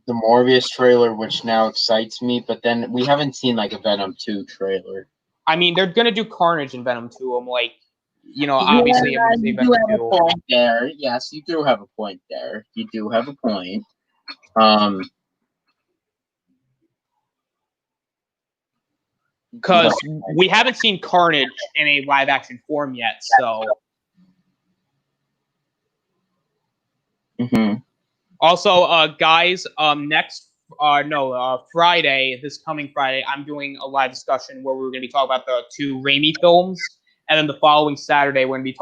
the Morbius trailer which now excites me, but then we haven't seen like a Venom 2 trailer. I mean, they're gonna do Carnage in Venom 2. I'm like, obviously, you do have a point there. Yes, you do have a point there. You do have a point. Because we haven't seen Carnage in a live action form yet, so. Mm-hmm. Also, guys, Friday, this coming Friday, I'm doing a live discussion where we're going to be talking about the 2 Raimi films, and then the following Saturday, we're going to be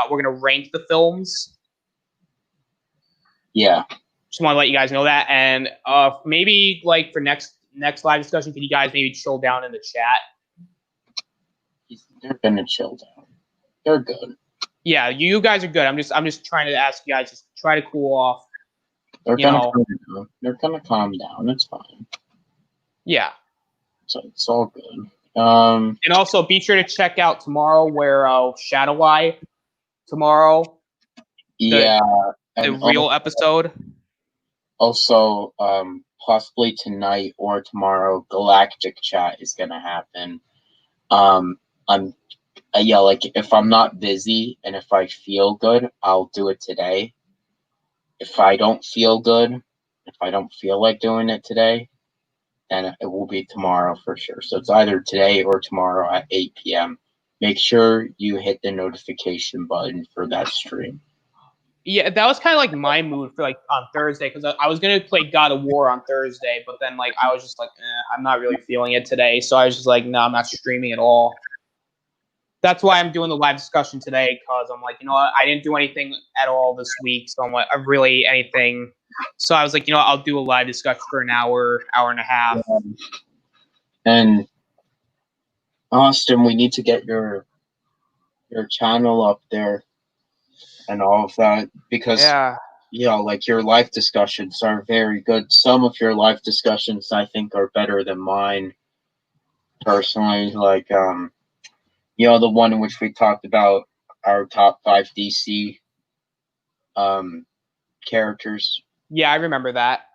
we're going to rank the films. Yeah. Just want to let you guys know that, and maybe like for next live discussion, can you guys maybe chill down in the chat? They're gonna chill down. They're good. Yeah, you guys are good. I'm just trying to ask you guys, just try to cool off. They're gonna calm down. It's fine. Yeah. So it's all good. And also be sure to check out tomorrow where Shadow Eye tomorrow. Yeah. The And real episode. Also, possibly tonight or tomorrow, Galactic Chat is gonna happen. I'm yeah, like if I'm not busy and if I feel good, I'll do it today. If I don't feel good, if I don't feel like doing it today, then it will be tomorrow for sure. So it's either today or tomorrow at 8 p.m. Make sure you hit the notification button for that stream. Yeah, that was kind of like my mood for like on Thursday because I was gonna play God of War on Thursday, but then like I was just like, I'm not really feeling it today, so I was just like, no, I'm not streaming at all. That's why I'm doing the live discussion today because I'm like, you know what, I didn't do anything at all this week, so I'm like, really anything. So I was like, you know what, I'll do a live discussion for an hour, hour and a half. And Austin, we need to get your channel up there and all of that because like your live discussions are very good. Some of your live discussions I think are better than mine personally. Like the one in which we talked about our top 5 DC characters. Yeah, I remember that.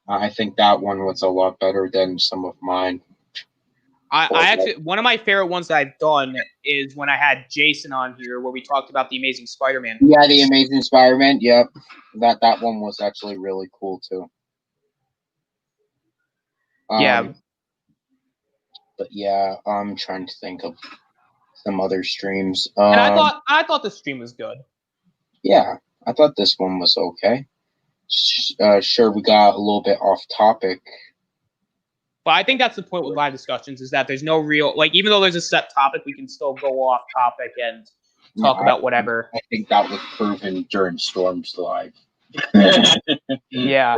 I think that one was a lot better than some of mine. I actually, one of my favorite ones that I've done is when I had Jason on here where we talked about the Amazing Spider-Man. Yeah, the Amazing Spider-Man. Yep, that one was actually really cool too. Yeah. But yeah, I'm trying to think of some other streams. And I thought the stream was good. Yeah, I thought this one was okay. Sure, we got a little bit off topic. But I think that's the point with live discussions is that there's no real, like, even though there's a set topic, we can still go off topic and talk about whatever. I think that was proven during Storm's live. Yeah.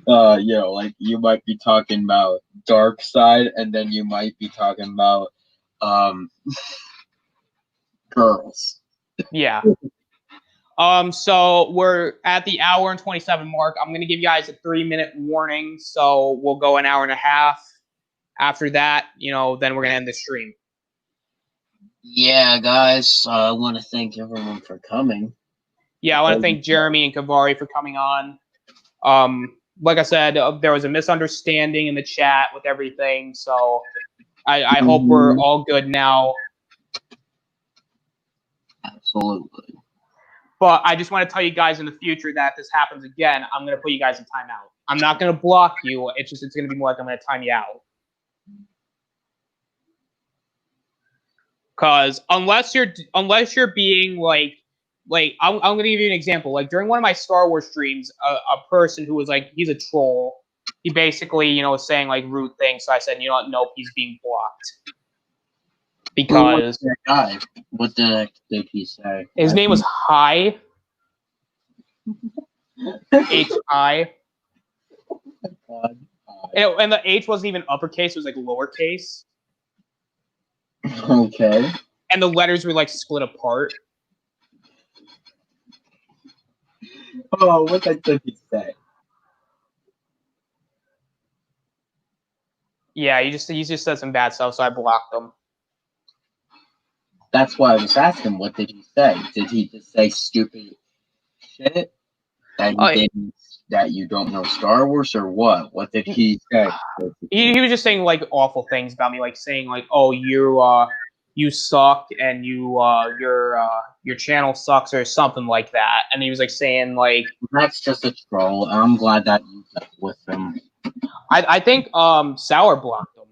Like you might be talking about Dark Side, and then you might be talking about girls. Yeah. So we're at the hour and 27 mark. I'm gonna give you guys a 3-minute warning, so we'll go an hour and a half. After that, then we're gonna end the stream. Yeah, guys, I want to thank everyone for coming. Yeah, I want to thank Jeremy and Kavari for coming on. Like I said, there was a misunderstanding in the chat with everything, so I hope we're all good now. Absolutely. But I just want to tell you guys in the future that if this happens again, I'm going to put you guys in timeout. I'm not going to block you. It's going to be more like I'm going to time you out. Because unless you're being like I'm going to give you an example. Like during one of my Star Wars streams, a person who was like, he's a troll. He basically, was saying like rude things. So I said, nope, he's being blocked. Because what did he say? His name was Hi. H-I. And the H wasn't even uppercase, it was like lowercase. Okay. And the letters were like split apart. Oh, what did he say? Yeah, he just said some bad stuff, so I blocked him. That's why I was asking, what did he say? Did he just say stupid shit? That you don't know Star Wars or what? What did he say? He was just saying like awful things about me, like saying like, "Oh, you suck and your channel sucks" or something like that. And he was like saying like, "That's just a troll." I'm glad that you met with him. I think Sour blocked him.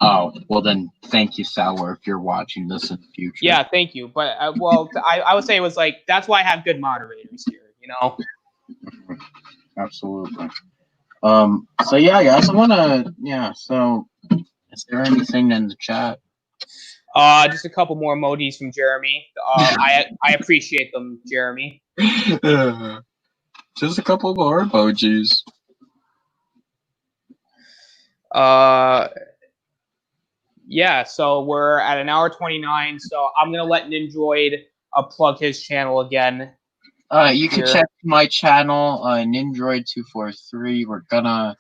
Oh, well then, thank you, Sour, if you're watching this in the future. Yeah, thank you. But I would say it was like that's why I have good moderators here. Absolutely. So yeah, guys, so is there anything in the chat? Just a couple more emojis from Jeremy. I appreciate them, Jeremy. Just a couple more emojis. Yeah, so we're at an hour 29, so I'm gonna let Nindroid plug his channel again. You can Here. check my channel, Nindroid243. We're gonna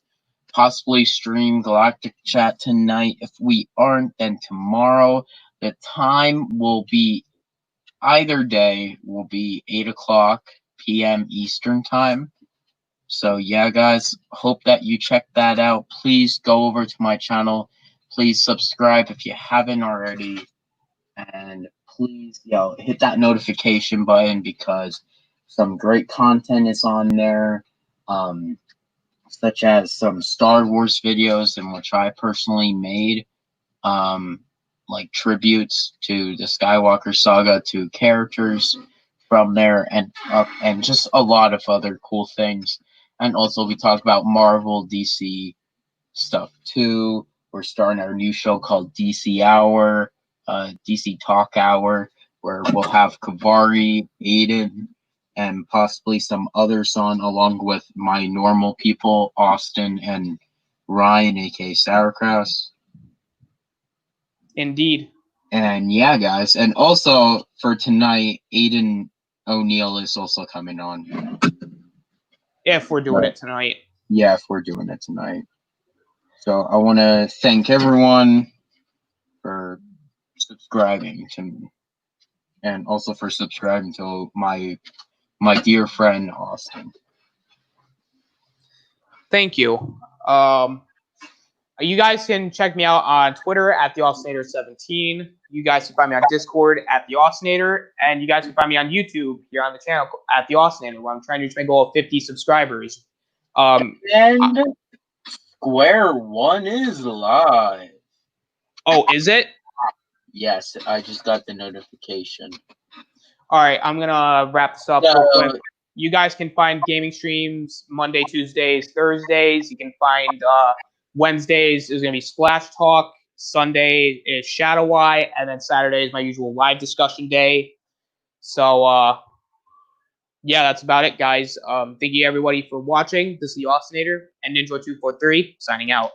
possibly stream Galactic Chat tonight. If we aren't, then tomorrow. The time will be either day will be 8 o'clock p.m. Eastern time. So yeah, guys, hope that you check that out. Please go over to my channel. Please subscribe if you haven't already, and please, hit that notification button because some great content is on there, such as some Star Wars videos in which I personally made, like tributes to the Skywalker saga, to characters from there, and just a lot of other cool things. And also, we talk about Marvel, DC stuff too. We're starting our new show called DC Hour, DC Talk Hour, where we'll have Kavari, Aiden, and possibly some others on, along with my normal people, Austin and Ryan, aka Sauerkraus. Indeed. And yeah, guys, and also for tonight, Aiden O'Neill is also coming on. If we're doing it tonight. Yeah, if we're doing it tonight. So I want to thank everyone for subscribing to me, and also for subscribing to my dear friend Austin. Thank you. You guys can check me out on Twitter at TheAustinator17. You guys can find me on Discord at The Austinator, and you guys can find me on YouTube here on the channel at The Austinator, where I'm trying to reach my goal of 50 subscribers. And Square One is live. Oh, is it? Yes, I just got the notification. All right, I'm gonna wrap this up real quick. You guys can find gaming streams Monday, Tuesdays, Thursdays. You can find Wednesdays is gonna be Splash Talk. Sunday is Shadow Eye, and then Saturday is my usual live discussion day. So yeah, that's about it, guys. Thank you everybody for watching. This is the Austinator and Ninja243 signing out.